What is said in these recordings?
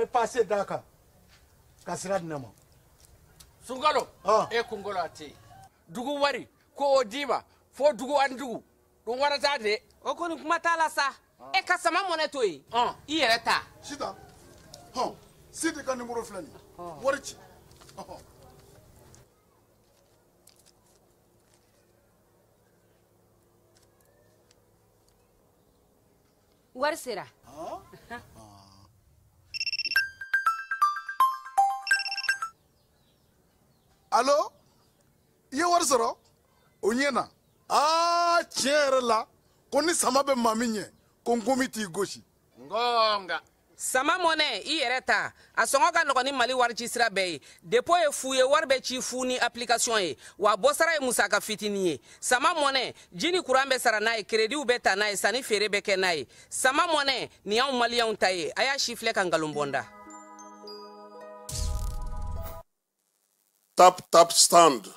wari passe daka kasira dinama Sungalo e kungolo ati dugu wari ko odiba fo dugu andugu don warata de o koni kuma tala sa e ka sama mone to yi I yere ta sita sita ka numéro flani wari ci wari sera Allo ye wari sɔrɔ o ɲɛna tiɲɛ yɛrɛ la ko ni sama bɛ maa min ɲɛ ko n komi t'i gosi ngonga sama mone I yere ta a sɔngɔ ka nɔgɔ ni Mali wari ci sira bɛɛ ye dépôt ye fu ye wari bɛ ci fu ni application ye wa bɔsara ye musaka fitini ye sama mone jini kuran bɛ sara n'a ye crédit bɛ ta n'a ye sanni feere bɛ kɛ n'a ye sama mone ni y'anw maliyɛnw ta ye a y'a si filɛ ka ngalon bɔnda tap stand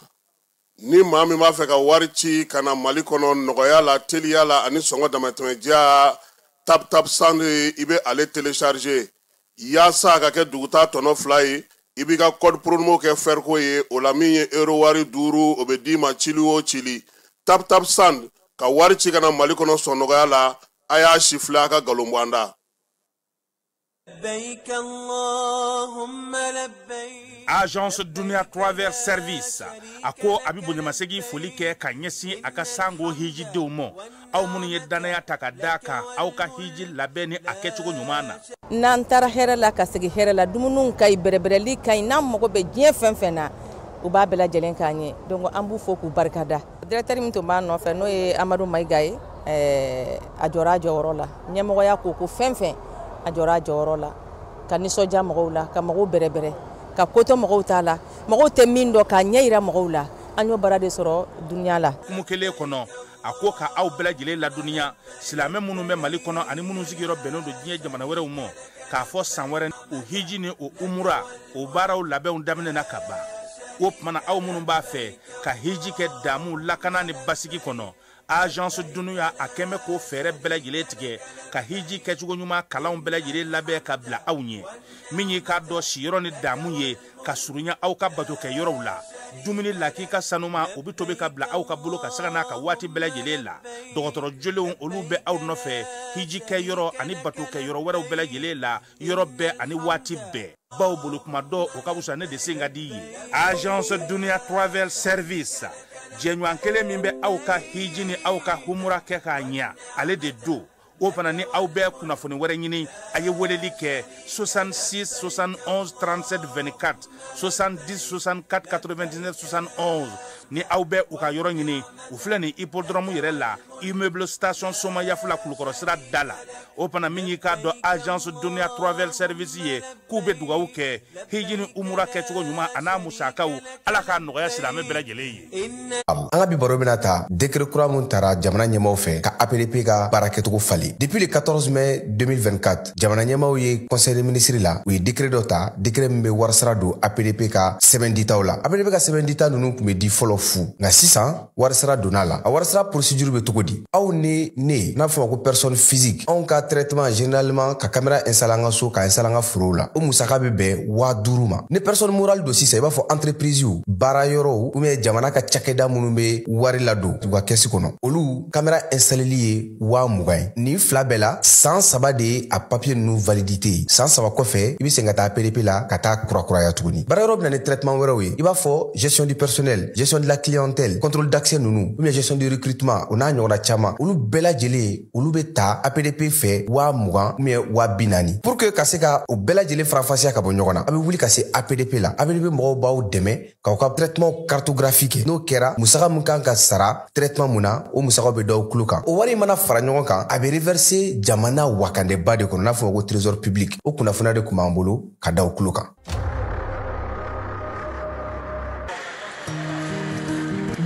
ni maa min b'a fɛ ka wari ci ka na Mali kɔnɔ nɔgɔya la teliya la ani sɔngɔ damatɛmɛdiya tap stand I bɛ ale télécharger yaasa a ka kɛ duguta tɔnɔ 2 ye I b'i ka code promo kɛ Ferko ye o la min ye euro wari 5 o bɛ d'i ma cili o cili tap stand ka wari ci ka na Mali kɔnɔ sɔn nɔgɔya la a y'a si filɛ a ka galon bɔ an da. Agence Dunia Travel Service ako abi bonyamasegi foli kɛ ka ɲɛsin a ka sango hiji denw ma aw minnu ye danaya ta ka da kan aw ka hiji labɛn ni a kɛcogo ɲuman na n'an taara hɛrɛ la ka segi hɛrɛ la dumuniw ka ɲi bɛrɛbɛrɛli ka ɲi n'an mago bɛ diɲɛ fɛn fɛn na u b'a bɛɛ lajɛlen k'a ɲɛ donc an b'u fo k'u barikada directeur min tun b'a nɔfɛ n'o ye Amadu Mayiga ye a jɔra a jɔyɔrɔ la ɲɛmɔgɔya ko fɛn fɛn a jɔra a jɔyɔrɔ la ka nisɔndiya mɔgɔw la ka mɔgɔw bɛrɛbɛrɛ ka koto mɔgɔw t'a la mɔgɔw tɛ min dɔn k'a ɲɛ yira mɔgɔw la an y'o baara de sɔrɔ duniya la kumu kelen kɔnɔ a ko ka aw bɛɛ lajɛlen laduniya silamɛ minnu bɛ Mali kɔnɔ ani minnu sigiyɔrɔ bɛnnen don diɲɛ jamana wɛrɛw ma k'a fɔ san wɛrɛ o hiji ni o umura o baaraw labɛnw daminɛna ka ban o tumana aw minnu b'a fɛ ka hiji kɛ damu lakana ni basigi kɔnɔ Agence Dunia a kɛmɛ ko fɛɛrɛ bɛɛ lajɛlen tigɛ ka hiji kɛcogo ɲuman kalanw bɛɛ lajɛlen labɛn ka bila aw ɲɛ min ye k'a dɔn siyɔrɔ ni damu ye ka surunya aw ka bato kɛ yɔrɔw la dumuni laki ka sanuma o bi tobi ka bila aw ka bolo ka saga n'a ka waati bɛɛ lajɛlen la dɔgɔtɔrɔ jolenw olu bɛ aw nɔfɛ hiji kɛ yɔrɔ ani bato kɛ yɔrɔ wɛrɛw bɛɛ lajɛlen la yɔrɔ bɛɛ ani waati bɛɛ baw bolo kuma dɔ o ka wusa ne de sen ka di ye Agence Dunia Travel Service jɛɲɔgɔn kelen min bɛ aw ka hiji ni aw ka humura kɛ k'a ɲɛ ale de do o fana ni aw bɛɛ kunnafoni wɛrɛ ɲini a ye weleli kɛ 66 71 37 24 70 64 99 71 ni aw bɛɛ u ka yɔrɔ ɲini u filɛ ni hippodrome yɛrɛ la immeuble station Soma Yafula Kulukɔrɔ sira da la o fana min y'i k'a dɔn Agence Dunia Travel Service ye k'u bɛ dugawu kɛ hiji ni umura kɛcogo ɲuman a n'a musakaw ala k'a nɔgɔya silamɛ bɛɛ lajɛlen ye. An ka bi baro bɛna ta décret kura mun tara jamana ɲɛmaaw fɛ ka APDP ka baara kɛcogo falen depuis le 14 mai 2024 jamana ɲɛmaaw ye conseil des ministres la u ye décret dɔ ta décret min bɛ warisara don APDP ka sɛbɛn ditaw la APDP ka sɛbɛn dita ninnu tun bɛ di fɔlɔ fu nka sisan warisara donna la a warisara procédure bɛ cogo di aw ni ne n'a fɔ ma ko personne physique anw ka traitement généralement ka caméra installer an ka so ka installer an ka forow la o musaka bɛ bɛn 5000 ma ni personne morale don sisan i b'a fɔ entreprise baara yɔrɔw ou bien jamana ka cakɛda minnu bɛ wari ladon u ka kɛsi kɔnɔ olu caméra installeli ye 20,000 ye nin fila bɛɛ la san 3 de ye a papier ninnu validité san 3 kɔfɛ i bɛ segin ka taa APDP la ka taa kurakuraya tuguni baara yɔrɔ bɛna ni traitement wɛrɛw ye i b'a fɔ gestion du personnel gestion de la clientèle contrôle d'accès ninnu ou bien gestion du recrutement o n'a ɲɔgɔnna caman olu bɛɛ lajɛlen olu bɛ ta APDP fɛ 20,000 ou bien 40,000 pour que ka se ka o bɛɛ lajɛlen farafasiya ka bɔ ɲɔgɔn na a bɛ wuli ka se APDP la APDP mɔgɔw b'aw dɛmɛ k'aw ka traitement cartographique kɛ n'o kɛra musaka min kan ka sara traitement mun na o musakaw bɛ d'aw tulo kan o wari mana fara ɲɔgɔn kan a bɛ reverser jamana wakandɛba de kɔnɔ n'a fɔ ko trésor public o kunnafoniya de tun b'an bolo ka d'aw tulo kan.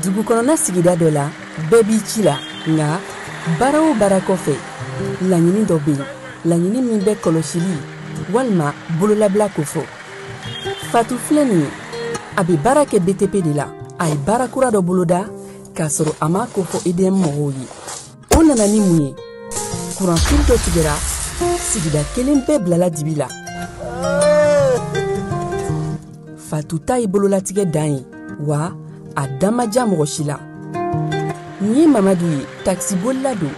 dugu kɔnɔna sigida dɔ la bɛɛ b'i ci la nka baara o baara kɔfɛ laɲini dɔ bɛ yen laɲini min bɛ kɔlɔsili walima bololabila ko fɔ Fatu filɛ nin ye a bɛ baara kɛ BTP de la a ye baara kura dɔ boloda k'a sɔrɔ a ma ko fɔ EDM mɔgɔw ye o nana ni mun ye kuran fili dɔ tigɛra sigida kelen bɛɛ bilala dibi la Fatu ta ye bololatigɛ dan ye wa a dan ma diya mɔgɔ si la. Nin ye Mamadu ye taxi bolila don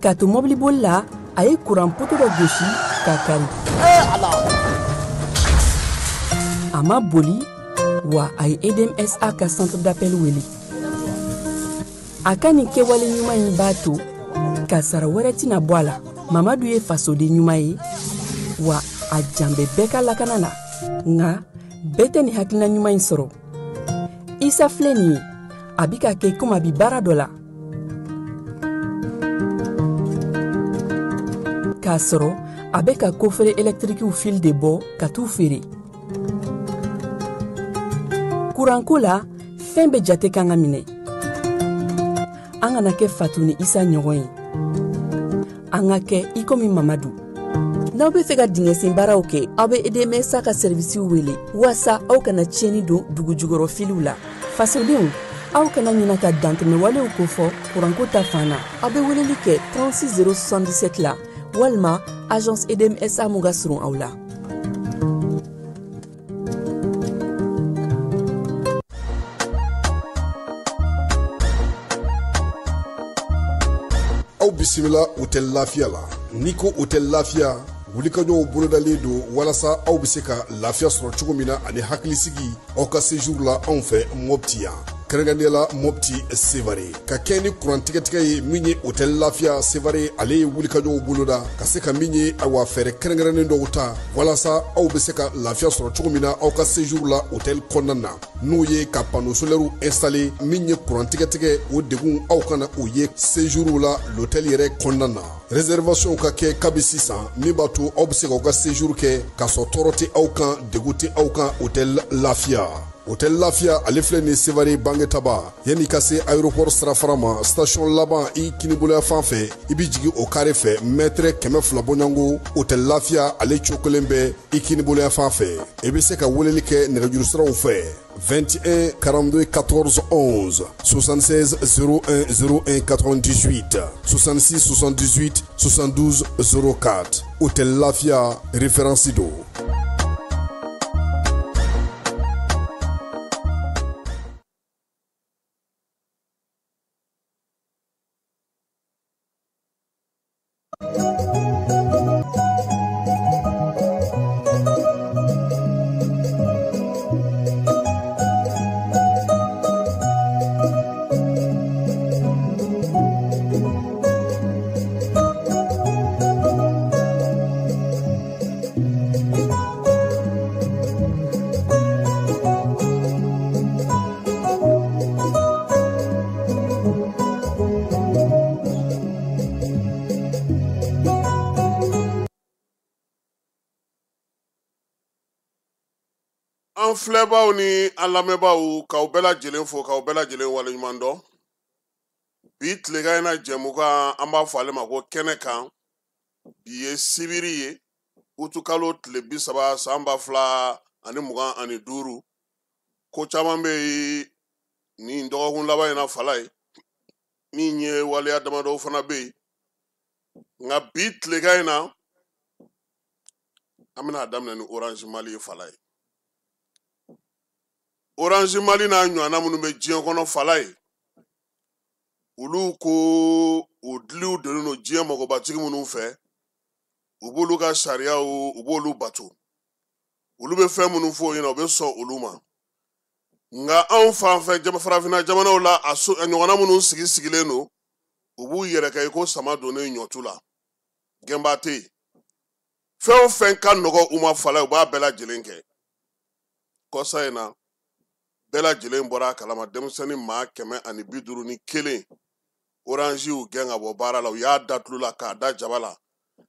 k'a to mɔbili bolila a ye kuran poto dɔ gosi k'a kari. A ma boli wa a ye EDMSA ka centre d'appel wele. A ka nin kɛwale ɲuman in b'a to ka sara wɛrɛ tɛna bɔ a la. Mamadu ye fasoden ɲuman ye wa a jan bɛ bɛɛ ka lakana na nka bɛɛ tɛ nin hakilina ɲuman in sɔrɔ. Isa filɛ nin ye a bi ka kɛ komi a bi baara dɔ la k'a sɔrɔ a bɛ ka kofere électrique fil de bɔ ka t'u feere. Kuranko la fɛn bɛ jate kan ka minɛ. An kana kɛ Fatu ni Isa ɲɔgɔn ye. An ka kɛ i komi Mamadu. N'aw bɛ fɛ ka dingɛsen baaraw kɛ, aw bɛ EDMSA ka servisiw wele walasa aw kana tiɲɛni don dugu jukɔrɔ filiw la. Fasodenw, aw kana ɲina ka dantɛmɛwalew kofɔ kuranko ta fan na. Aw bɛ weleli kɛ 36077 la walima agence EDMSA mun ka surun aw la. Aw bisimila hôtel Lafiya la. N'i ko hôtel Lafiya, wulikajɔw bolodalen don walasa aw bɛ se ka lafiya sɔrɔ cogo min na ani hakilisigi aw ka séjour la anw fɛ Mopti yan. Kɛrɛnkɛrɛnnenya la Mopti Sevare ka kɛ ni kurantigɛtigɛ ye min ye hôtel Lafiya Sevare ale ye wulikajɔw boloda ka se ka min ye awa fɛɛrɛ kɛrɛnkɛrɛnnen dɔw ta walasa aw bɛ se ka lafiya sɔrɔ cogo min na aw ka séjour la hôtel kɔnɔna na n'o ye ka panneau solaire installer min ye kurantigɛtigɛ o degun aw kana o ye séjour la l'hôtel yɛrɛ kɔnɔna na. Réservation ka kɛ kabi sisan min b'a to aw bɛ se k'aw ka séjour kɛ k'a sɔrɔ tɔɔrɔ tɛ aw kan degun tɛ aw kan hôtel Lafiya. Hôtel Lafiya ale filɛ ni Sevare Bangetaba yanni ka se aéroport sirafara ma station laban i kiniboloya fan fɛ i bi jigi o carré fɛ mètre 200 bɔɲango hôtel Lafiya ale cokolen bɛ i kiniboloya fan fɛ i bɛ se ka weleli kɛ nɛgɛjuru siraw fɛ 21 42 14 11 76 01 01 98 66 78 72 04 hôtel Lafiya référence do. An filɛbaw ni an lamɛnbaw k'aw bɛɛ lajɛlen fo k'aw bɛɛ lajɛlen waleɲuman dɔn. Bi tilegan in na jɛmukan an b'a fɔ ale ma ko kɛnɛ kan. Bi ye sibiri ye utukalo tile 30 san 2025. Ko caman bɛ yen ni dɔgɔkun laban in na fala ye. Min ye waleya damadɔw fana bɛ yen. Nka bi tilegan in na an bɛna daminɛ ni Orange Mali ye fala ye. Orange Mali n'a ɲɔgɔnna minnu bɛ diɲɛ kɔnɔ fala ye. Olu ko o diliw donnen don diɲɛ magobatigi minnu fɛ. U b'olu ka sariyaw u b'olu bato. Olu bɛ fɛn minnu fɔ o ɲɛna u bɛ sɔn olu ma. Nka anw fan fɛ farafinna jamanaw la a ɲɔgɔnna minnu sigilen don u b'u yɛrɛ kɛ i ko sama donnen ɲɔtu la. Gɛnba tɛ yen. Fɛn o fɛn ka nɔgɔ u ma fala u b'a bɛɛ lajɛlen kɛ. Kɔsa in na bɛɛ lajɛlen bɔra a kalama denmisɛnnin maa 151 Orange y'u gɛn ka bɔ baara la u y'a da tulo la k'a da jaba la.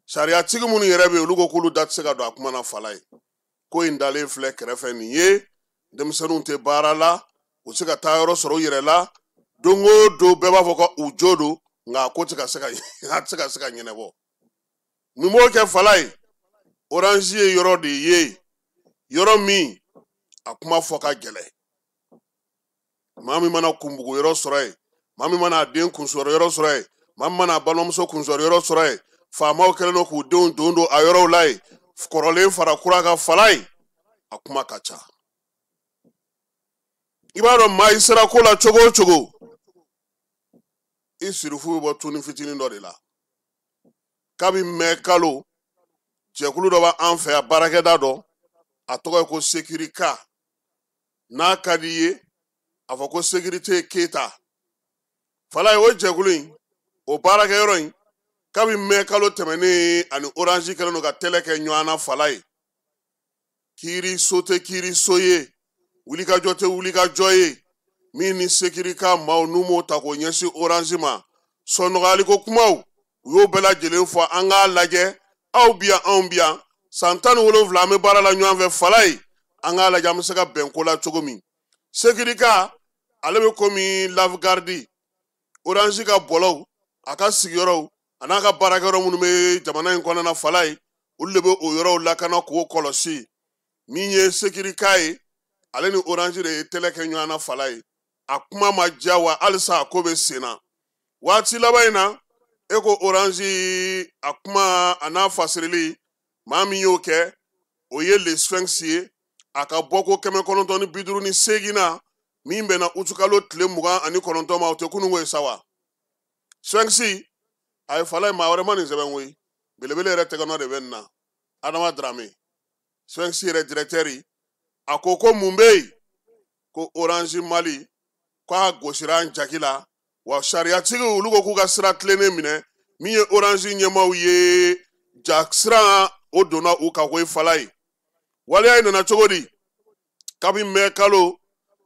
Sariyatigi minnu yɛrɛ bɛ yen olu ko k'olu da tɛ se ka don a kuma na fala ye. Ko in dalen filɛ kɛrɛfɛ nin ye denmisɛnninw tɛ baara la u se ka taa yɔrɔ sɔrɔ u yɛrɛ la don o don bɛɛ b'a fɔ ko u jo don nka a ko tɛ ka se ka ɲɛnabɔ. Mun b'o kɛ fala ye Orange ye yɔrɔ de ye yɔrɔ min a kuma fɔ ka gɛlɛ. Maa min mana kunbugu yɔrɔ sɔrɔ yen, maa min mana a den kunsɔrɔ yɔrɔ sɔrɔ yen, maa min mana a balimamuso kunsɔrɔ yɔrɔ sɔrɔ yen, faamaw kɛlen don k'u denw don a yɔrɔw la yen, kɔrɔlen fara kura ka fala ye a kuma ka ca i b'a dɔn maa i sera ko la cogo o cogo i sirifu bɛ bɔ tuni fitinin dɔ de la kabi mɛn kalo jɛkulu dɔ b'an fɛ yan baarakɛda dɔ a tɔgɔ ye ko sekirika n'a ka di i ye a fɔ ko sekirite keta fala ye o jɛkulu in o baarakɛyɔrɔ in kabi mɛn kalo tɛmɛnen ani orange kɛlen don ka tɛlɛ kɛ ɲɔgɔn na fala ye kiiri so tɛ kiiri so ye wulikajɔ tɛ wulikajɔ ye min ni sekirika maaw n'u m'o ta k'o ɲɛsin orange ma sɔnɔgɔyaliko kumaw u y'o bɛɛ lajɛlen fɔ an k'a lajɛ aw bi yan anw bi yan san 17 an bɛ baara la ɲɔgɔn fɛ fala ye an k'a lajɛ an bɛ se ka bɛn ko la cogo min sekirika ale bɛ komi lafgardi orange ka bɔlɔw a ka sigiyɔrɔw a n'a ka baarakɛyɔrɔ minnu bɛ jamana in kɔnɔna fala ye olu de bɛ o yɔrɔw lakana k'o kɔlɔsi min ye sekirika ye ale ni orange de ye tɛlɛ kɛ ɲɔgɔn na fala ye a kuma ma diya wa halisa a ko bɛ sen na waati laban in na e ko orange a kuma a n'a fasirili maa min y'o kɛ o ye le sphinx ye a ka bɔ ko 958 na min bɛnna utukalo tile 29 ma o tɛ kunungo ye sa wa sphinx a ye fala ye maa wɛrɛ ma nin sɛbɛn koyi belebele yɛrɛ tɛgɛnɔ de bɛ nin na adama darame sphinx yɛrɛ directeur a ko mun bɛ yen ko orange mali k'a gosira an jaki la wa sariyatigi olu ko k'u ka sira tilennen minɛ min ye orange ɲɛmaw ye jakisira o donna u ka ko ye fala ye waleya in nana cogo di kabi mɛn kalo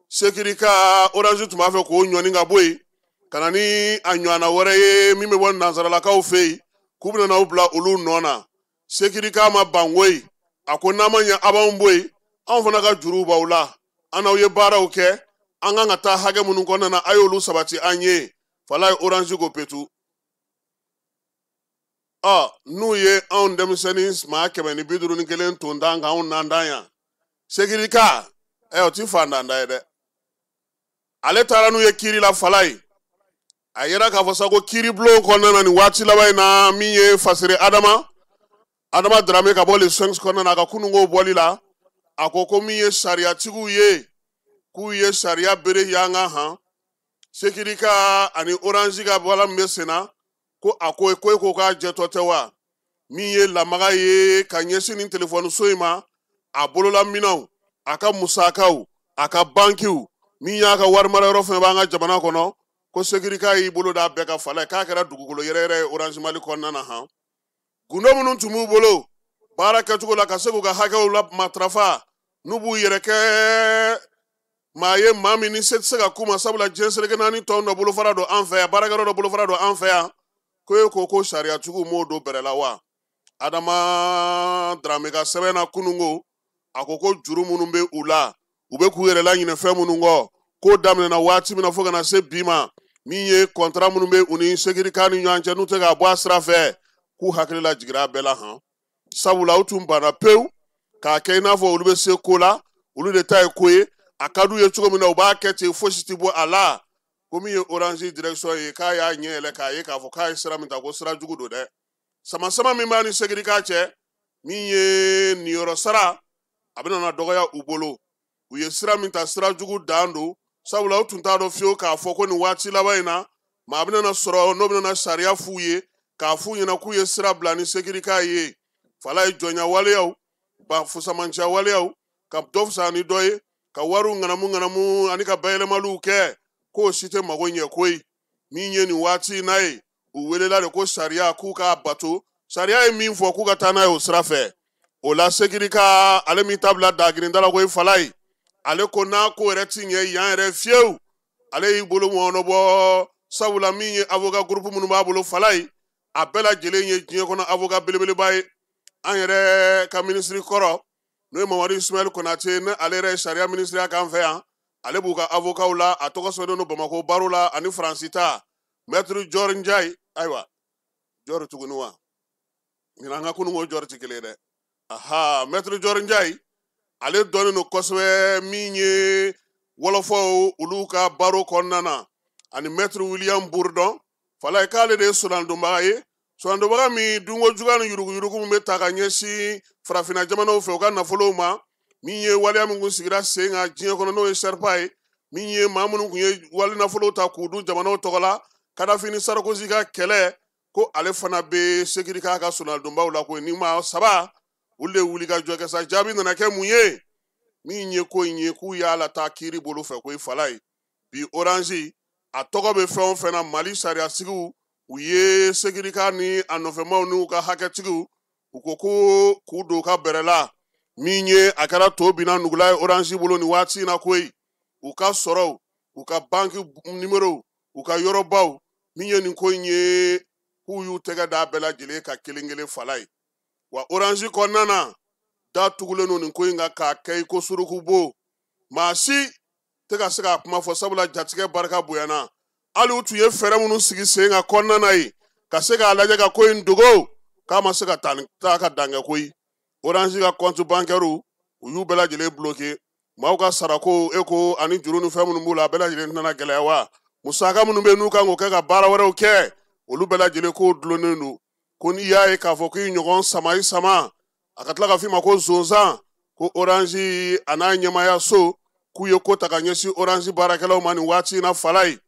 sekirika orange tun b'a fɛ k'o ɲɔni ka bɔ yen ka na ni a ɲɔgɔnna wɛrɛ ye min bɛ bɔ nansaralakaw fɛ yen k'u bɛna n'aw bila olu nɔ na sekirika ma ban koyi a ko n'an ma ɲɛ a b'anw bɔ yen anw fana ka juruw b'aw la an n'aw ye baaraw kɛ an kan ka taa hakɛ minnu kɔnɔna na a y'olu sabati an ye fala ye orange ko petu n'u ye anw denmisɛnnin maa 151 ton dan kan anw nan dan yan sekirika o ti fandanda ye dɛ ale taara n'u ye kiiri la fala ye a yera k'a fɔ sa ko kiiri bulon kɔnɔna na nin waati laban in na min ye fasire adama darame ka bɔ le sphinx kɔnɔna na a ka kunungo bɔli la a ko min ye sariyatigiw ye k'u ye sariya bere y'an ka han sekirika ani orange ka bɔla min bɛ sen na ko a ko k'a jɛtɔ tɛ wa min ye lamaga ye ka ɲɛsin nin telefɔni so in ma a bolola minɛnw a ka musakaw a ka bankiw min y'a ka warimarayɔrɔ fɛnɛ b'an ka jamana kɔnɔ ko sekirika y'i bolo da bɛɛ ka fala ye k'a kɛra dugukolo yɛrɛ ye orange mali kɔnɔna na han gundo minnu tun b'u bolo baara kɛcogo la ka se k'u ka hakɛw la matarafa n'u b'u yɛrɛ kɛ maa ye maa min ni se tɛ se ka k'u ma sabula diɲɛ seleke naani tɔn dɔ bolofara don an fɛ yan baarakɛyɔrɔ dɔ bolofara don an fɛ yan ko sariyatigiw m'o don bɛrɛ la wa adama darame ka sɛbɛn na kunungo a ko juru minnu bɛ u la u bɛ k'u yɛrɛ laɲinɛ fɛn minnu kɔ k'o daminɛna waati min na fo ka na se bi ma min ye kɔntara minnu bɛ u ni sekirika ni ɲɔgɔn cɛ n'u tɛ k'a bɔ a sira fɛ k'u hakili la jigira a bɛɛ la han sabula u tun banna pewu k'a kɛ i n'a fɔ olu bɛ se ko la olu de ta ye ko ye a ka d'u ye cogo min na u b'a kɛ ten fosi tɛ bɔ a la ko min ye orange direction ye k'a y'a ɲɛ yɛlɛ k'a ye k'a fɔ k'a ye sira min ta ko sira jugu don dɛ sama min b'a ni sekirika cɛ min ye niyɔrɔ sara a bɛ na dɔgɔya u bolo u ye sira min ta sira jugu dan don sabula u tun t'a dɔn fiyewu k'a fɔ ko nin waati laban in na maa a bɛ na sɔrɔ n'o bɛ na sariya f'u ye k'a f'u ɲɛna k'u ye sira bila ni sekirika ye fala ye jɔnya waleyaw ba fusamanciya waleyaw ka dɔ fisaya ni dɔ ye ka wariw ŋanamu ani ka bayɛlɛmaliw kɛ k'o si tɛ mago ɲɛ koyi min ye nin waati n'a ye u welela de ko sariya k'u k'a bato sariya ye min fɔ k'u ka taa n'a ye o sira fɛ o la sekirika ale min ta bila dagirinda la ko ye fala ye ale ko n'a ko yɛrɛ ti ɲɛ yan yɛrɛ fiyewu ale y'i bolo mɔnɔbɔ sabula min ye avocat groupe minnu b'a bolo fala ye a bɛɛ lajɛlen ye diɲɛ kɔnɔ avocat belebeleba ye an yɛrɛ ka minisiri kɔrɔ n'o ye mamadu ismail konate ne ale yɛrɛ ye sariya minisiriya k'an fɛ yan ale b'u ka avocatw la a tɔgɔ sɛbɛnnen don bamako baro la ani faransi ta maître jɔri njayi ayiwa jɔri tuguni wa ɲinan an ka kunungo jɔri tɛ kelen ye dɛ aha maître jɔri njayi ale dɔnnen don kosɛbɛ min ye wɔlɔfɔw olu ka baro kɔnɔna na ani maître william bourdon fala ye k'ale de ye solandonbaga ye sɔrɔndobaga min dunko juguya ni yurugu min bɛ ta ka ɲɛsin farafina jamanaw fɛ u ka nafolow ma min ye waleya min kun sigira sen kan diɲɛ kɔnɔ n'o ye sɛripa ye min ye maa minnu kun ye wali nafolow ta k'u dun jamanaw tɔgɔ la Kadafi ni Sarkozy ka kɛlɛ ko ale fana bɛ segin k'a ka sonaldonbaw la ko ni maa saba olu de wuli ka jɔ kɛ sa jaabi nana kɛ mun ye min ye ko in ye k'u y'a lataa kiiri bolo fɛ ko i fala ye bi Orange a tɔgɔ bɛ fɛn o fɛn na Mali sariyasigiw u ye segirika ni a nɔfɛmaw n'u ka hakɛtigiw u ko ko k'u don u ka bɛrɛ la min ye a kɛra to binna nugula ye Orange bolo ni waati in na koyi u ka sɔrɔw u ka banki numéro u ka yɔrɔbaw min ye nin ko in ye k'u y'u tɛgɛ da bɛɛ lajɛlen ka kelen kelen fala ye wa Orange kɔnɔna na da tugulen no nin ko in ka kɛ i ko surukubo maa si tɛ ka se k'a kuma fɔ sabula jatigɛ barika bonyana hali u tun ye fɛɛrɛ minnu sigi sen kan kɔnɔna na ye ka se k'a lajɛ ka ko in dogo k'a ma se ka taa ka dan kɛ koyi Orange ka compte bancaire u y'u bɛɛ lajɛlen bloqué maaw ka sarako eko ani juru ni fɛn minnu b'u la a bɛɛ lajɛlen nana gɛlɛya wa musaka minnu bɛ n'u kan k'o kɛ ka baara wɛrɛw kɛ olu bɛɛ lajɛlen k'o dulonnen don ko n'i y'a ye k'a fɔ k'i ɲɔgɔn sama a ka tila ka f'i ma ko zonzan ko Orange a n'a ɲɛmaaya so k'u ye ko ta ka ɲɛsin Orange baarakɛlaw ma nin waati in na fala ye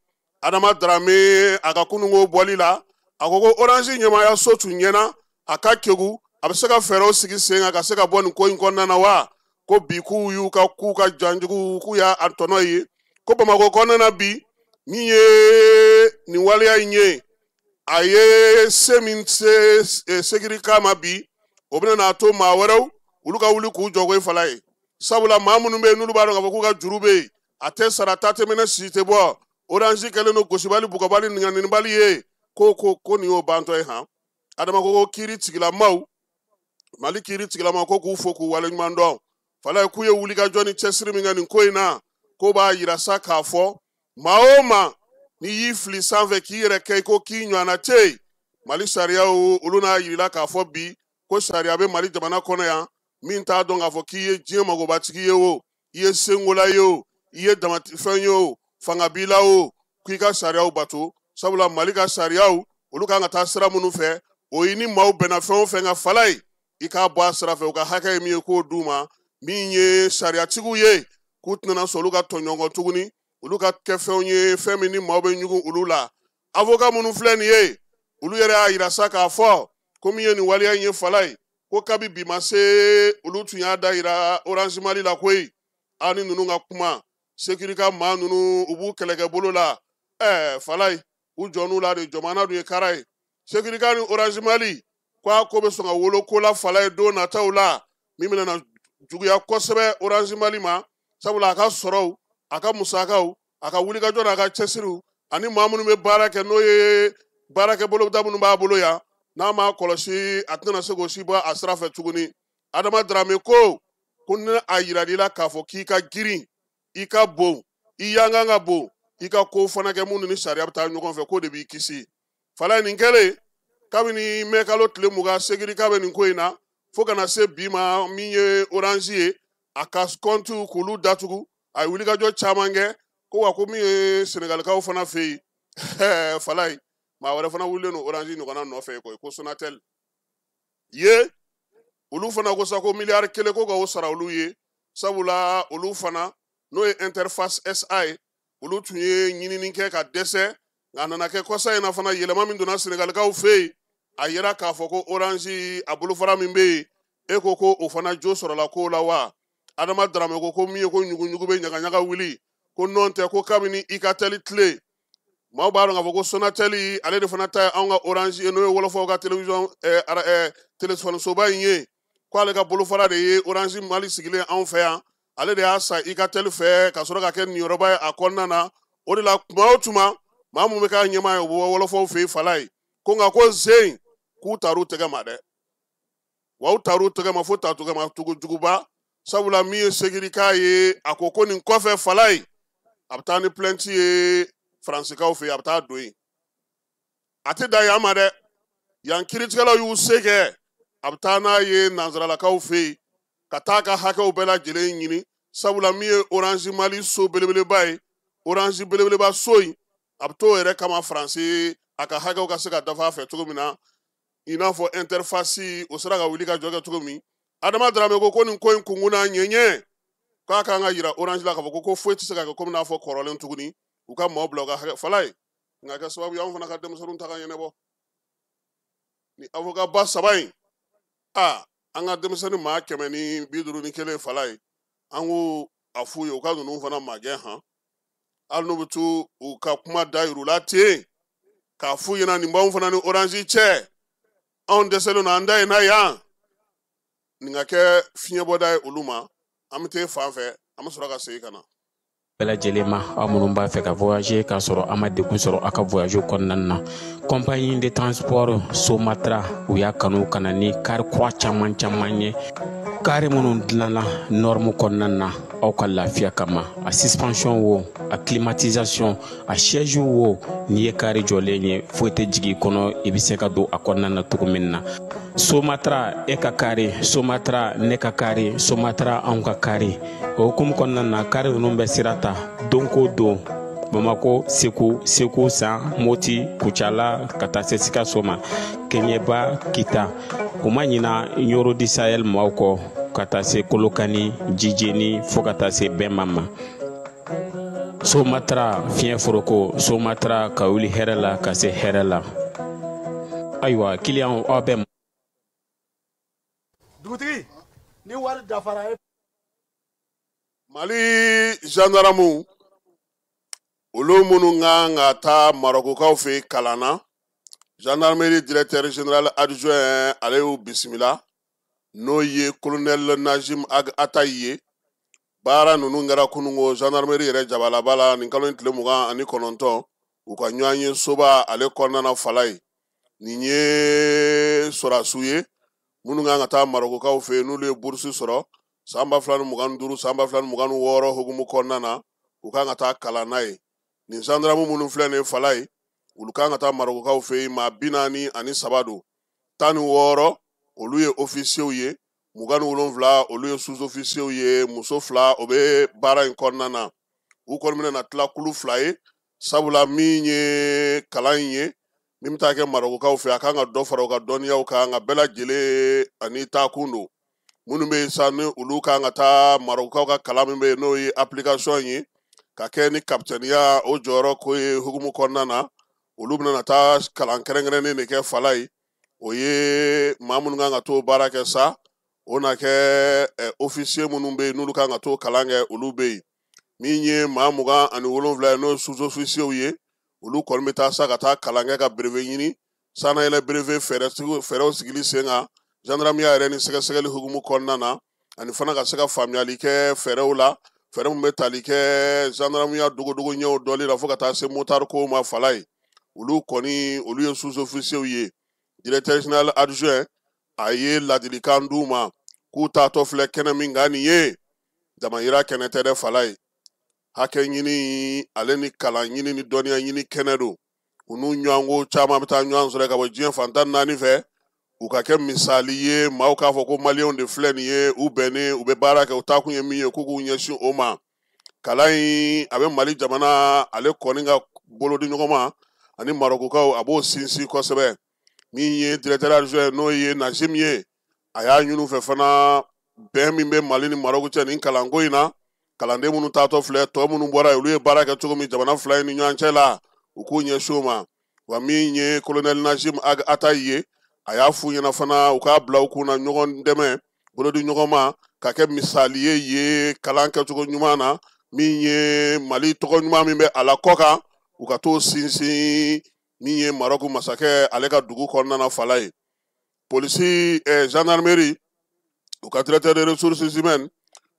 Adama Darame a ka kununko bɔli la a ko Orange ɲɛmaaya so tun ɲɛna a ka kegu a bɛ se ka fɛɛrɛw sigi sen kan ka se ka bɔ nin ko in kɔnɔna na wa ko bi k'u y'u ka k'u ka janjugu k'u y'a tɔnɔ ye ko Bamakɔ kɔnɔna na bi min ye nin waleya in ye a ye se min se segirika ma bi o bɛna n'a to maa wɛrɛw olu ka wuli k'u jɔ ko i fala ye sabula maa minnu bɛ yen n'olu b'a dɔn k'a fɔ k'u ka juru bɛ yen a tɛ sara ta tɛmɛnɛ si tɛ bɔ Orange kɛlen don gosibali bugɔbali ɲaninibali ye ko nin y'o bantɔ ye han Adama ko kiiri tigilamaw Mali kiiri tigilamaw ko k'u fo k'u waleɲuman dɔn fala ye k'u ye wulikajɔ ni cɛsiri min kɛ nin ko in na ko b'a yira sa k'a fɔ maa o maa n'i y'i fili sanfɛ k'i yɛrɛ kɛ ko k'i ɲɔgɔnna tɛ yen Mali sariyaw olu n'a yirila k'a fɔ bi ko sariya bɛ Mali jamana kɔnɔ yan min t'a dɔn k'a fɔ k'i ye diɲɛ magobatigi ye o i ye senkola ye o i ye damatɛmɛ ye o fanga b'i la o k'i ka sariyaw bato sabula Mali ka sariyaw olu kan ka taa sira minnu fɛ o ye ni maaw bɛnna fɛn o fɛn ka fala ye i k'a bɔ a sira fɛ u ka hakɛ ye min ye k'o d'u ma min ye sariyatigiw ye k'u tɛna sɔn olu ka tɔɲɔgɔn tuguni olu ka kɛ fɛnw ye fɛn min ni maaw bɛ ɲugun olu la avocat minnu filɛ nin ye olu yɛrɛ y'a yira sa k'a fɔ ko min ye nin waleya in ye fala ye ko kabi bi ma se olu tun y'a da yira Orange Mali la koyi a ni ninnu ka kuma sekirika maa ninnu u b'u kɛlɛkɛ bolo la fala ye u jɔn'u la de jɔmana dun ye kara ye sekirika ni Orange Mali ko a ko bɛ sɔn ka wolo ko la fala ye don nataw la min bɛna na juguya kosɛbɛ Orange Mali ma sabula a ka sɔrɔw a ka musakaw a ka wulikajɔ n'a ka cɛsiriw ani maa minnu bɛ baara kɛ n'o ye baarakɛ boloda minnu b'a bolo yan n'a ma kɔlɔsi a tɛna se k'o si bɔ a sira fɛ tuguni Adama Darame ko ni a yirali la k'a fɔ k'i ka girin i ka bon i yankan ka bon i ka ko fana kɛ minnu ni sariya bɛ taa ɲɔgɔn fɛ k'o de b'i kisi fala ye nin kɛlen kabini mɛkalo tile 20 segirika bɛ nin ko in na fo kana se bi ma min ye Orange ye a ka compte k'olu datugu a ye wulikajɔ caman kɛ ko wa ko min ye Senegalikaw fana fɛ yen fala ye maa wɛrɛ fana wulilen don Orange ɲɔgɔnna nɔfɛ ko Sonatel ye olu fana ko sa ko miliyari 1 ko ka o sara olu ye sabula olu fana n'o ye Interface SA ye olu tun ye ɲinini kɛ ka dɛsɛ nka a nana kɛ kɔsa in na fana yɛlɛma min donna Senegalikaw fɛ yen a yera k'a fɔ ko Orange a bolofara min bɛ yen e ko o fana jo sɔrɔla ko la wa Adama Darame ko min ye ko ɲuguɲugu bɛ ɲagaɲaga wuli ko nɔn tɛ ko kabini i ka teli tile maaw b'a dɔn k'a fɔ ko Sonatel ale de fana ta ye anw ka Orange n'o ye wɔlɔfɔw ka téléphone soba in ye ko ale ka bolofara de ye Orange Mali sigilen anw fɛ yan ale de y'a sa i ka teli fɛ ka sɔrɔ ka kɛ niyɔrɔba ye a kɔnɔna na o de la tuma o tuma maa mun bɛ k'a ɲɛmaa ye o bɛ wɔlɔfɔw fɛ yen fala ye ko nka ko zen k'u taar'u tɛgɛ ma dɛ wa u taar'u tɛgɛ ma fo taatugɛ ma juguba sabula min ye segirika ye a ko nin kɔfɛ fala ye a bɛ taa ni plainte ye Faransikaw fɛ yen a bɛ taa don yen a tɛ da yan ma dɛ yan kiiritigɛlaw y'u se kɛ a bɛ taa n'a ye nanzaralakaw fɛ yen ka taa ka hakɛw bɛɛ lajɛlen ɲini sabula min ye Orange Mali so belebeleba ye Orange belebeleba so in a bɛ t'o yɛrɛ kama Faransi a ka hakɛw ka se ka dafa a fɛ cogo min na i n'a fɔ interface o sera ka wuli ka jɔ kɛ cogo min Adama Dramé ko nin ko in kunguna ɲɛɲɛ k'a kan ka yira Orange la k'a fɔ ko foyi tɛ se ka kɛ komi n'a fɔ kɔrɔlen tuguni u ka maaw bila u ka hakɛ Falaye nka kɛ sababu ye anw fana ka denmisɛnninw ta ka ɲɛnabɔ ni avocat ba 3 in an ka denmisɛnnin maa 151 Falaye an ko a f'u ye u ka ninnu fana magɛn han hali n'u bɛ to u ka kuma da yir'u la ten k'a f'u ɲɛna nin b'anw fana ni Orange cɛ anw dɛsɛlen don an da in na yan nin ka kɛ fiɲɛbɔda ye olu ma an bɛ taa fan fɛ an bɛ sɔrɔ ka segin ka na bɛɛ lajɛlen ma aw minnu b'a fɛ ka voyager k'a sɔrɔ a ma degun sɔrɔ a ka voyage kɔnɔna na compagnie de transport Somatra u y'a kanu ka na ni car kura caman ye car minnu dilanna norme kɔnɔna na aw ka lafiya kama a suspension wo a climatisation a siège wo n'i ye car jɔlen ye foyi tɛ jigin kɔnɔ i bɛ se ka don a kɔnɔna na cogo min na Somatra e ka kari Somatra ne ka kari Somatra anw ka kari o hukumu kɔnɔna na kari ninnu bɛ sira ta don ko don Bamako Segu San Moti Kucala ka taa se Sikaso ma Keɲeba Kita o ma ɲina Yoro di Sahel maaw kɔ ka taa se Kolokani Jijeni fo ka taa se Bɛnma ma Somatra fiɲɛ foroko Somatra ka wuli hɛrɛ la ka se hɛrɛ la ayiwa client aw bɛ dugutigi ni wari dafara ye Mali gendarme olu minnu kan ka taa Marokokaw fɛ kalan na gendarmerie directeur général adjoint ale y'u bisimila n'o ye colonel Najim Ag Atayi ye baara ninnu kɛra kunungo gendarmerie yɛrɛ jabalaba la nin kalo tile 29 u ka ɲɔgɔn ye soba ale kɔnɔna na Falaye nin ye sɔrasiw ye minnu kan ka taa Marokokaw fɛ n'olu ye bourse sɔrɔ san 2025 san 2026 hukumu kɔnɔna na u kan ka taa kalan n'a ye nin gendarme minnu filɛ nin ye Falaye olu kan ka taa Marokokaw fɛ maa 43 don 16 olu ye officiers ye 27 olu ye sous-officiers ye muso 2 o bɛ baara in kɔnɔna na u kɔni bɛna tila kulu 2 ye sabula min ye kalan in ye min bɛ taa kɛ Marokokaw fɛ a kan ka dɔ fara u ka dɔnniyaw kan nka bɛɛ lajɛlen ani taakun don minnu bɛ yen sa ni olu kan ka taa Marokokaw ka kalan min bɛ yen n'o ye application ye ka kɛ ni kapitɛniya o jɔyɔrɔ ko ye hukumu kɔnɔna na olu bɛna taa kalan kɛrɛnkɛrɛnnen de kɛ Falaye o ye maa minnu kan ka to baara kɛ sa o na kɛ officier minnu bɛ yen n'olu kan ka to kalan kɛ olu bɛ yen min ye maa 27 ye n'o ye sous-officiers ye olu kɔni bɛ taa sa ka taa kalan kɛ ka brevet ɲini sanayɛlɛ brevet fɛɛrɛw sigili sen kan gendarmerie yɛrɛ ni sɛgɛsɛgɛli hukumu kɔnɔna na ani fana ka se ka faamuyali kɛ fɛɛrɛw la fɛɛrɛ min bɛ tali kɛ gendarmerie dogodogo ɲɛw dɔli la fo ka taa se motard ko ma Falaye olu ye sous-officiers ye directeur général adjoint a ye ladilikan d'u ma k'u taatɔ filɛ kɛnɛ min kan nin ye damayira kɛnɛ tɛ dɛ Falaye hakɛ ɲini ale ni kalan ɲini ni dɔnniya ɲini kɛnɛ don u n'u ɲɔgɔnko caman bɛ taa ɲɔgɔn sɔrɔ ka bɔ diɲɛ fantan 4 fɛ u ka kɛ misali ye maaw k'a fɔ ko maliyɛnw de filɛ nin ye u bɛnnen u bɛ baara kɛ u taakun ye min ye k'u k'u ɲɛsin o ma kalan in a bɛ Mali jamana ale kɔni ka bolodi ɲɔgɔn ma ani Marokokaw a b'o sinsin kosɛbɛ min ye directeur adjoint n'o ye Najim ye a y'a ɲini fɛ fana bɛn min bɛ Mali ni Maroko cɛ nin kalanko in na kalanden minnu taatɔ filɛ tɔ minnu bɔra yen olu ye baara kɛ cogo min jamana fila in ni ɲɔgɔn cɛ la u k'u ɲɛsin o ma wa min ye colonel Najim Ag Atayi ye a y'a f'u ɲɛna fana u k'a bila u kunna ɲɔgɔn dɛmɛ bolodi ɲɔgɔn ma ka kɛ misali ye kalan kɛcogo ɲuman na min ye Mali tɔgɔ ɲuman min bɛ a la kɔ kan u ka t'o sinsin min ye Maroko masakɛ ale ka dugu kɔnɔna na Falaye polisi gendarmerie u ka directeur de ressources humaines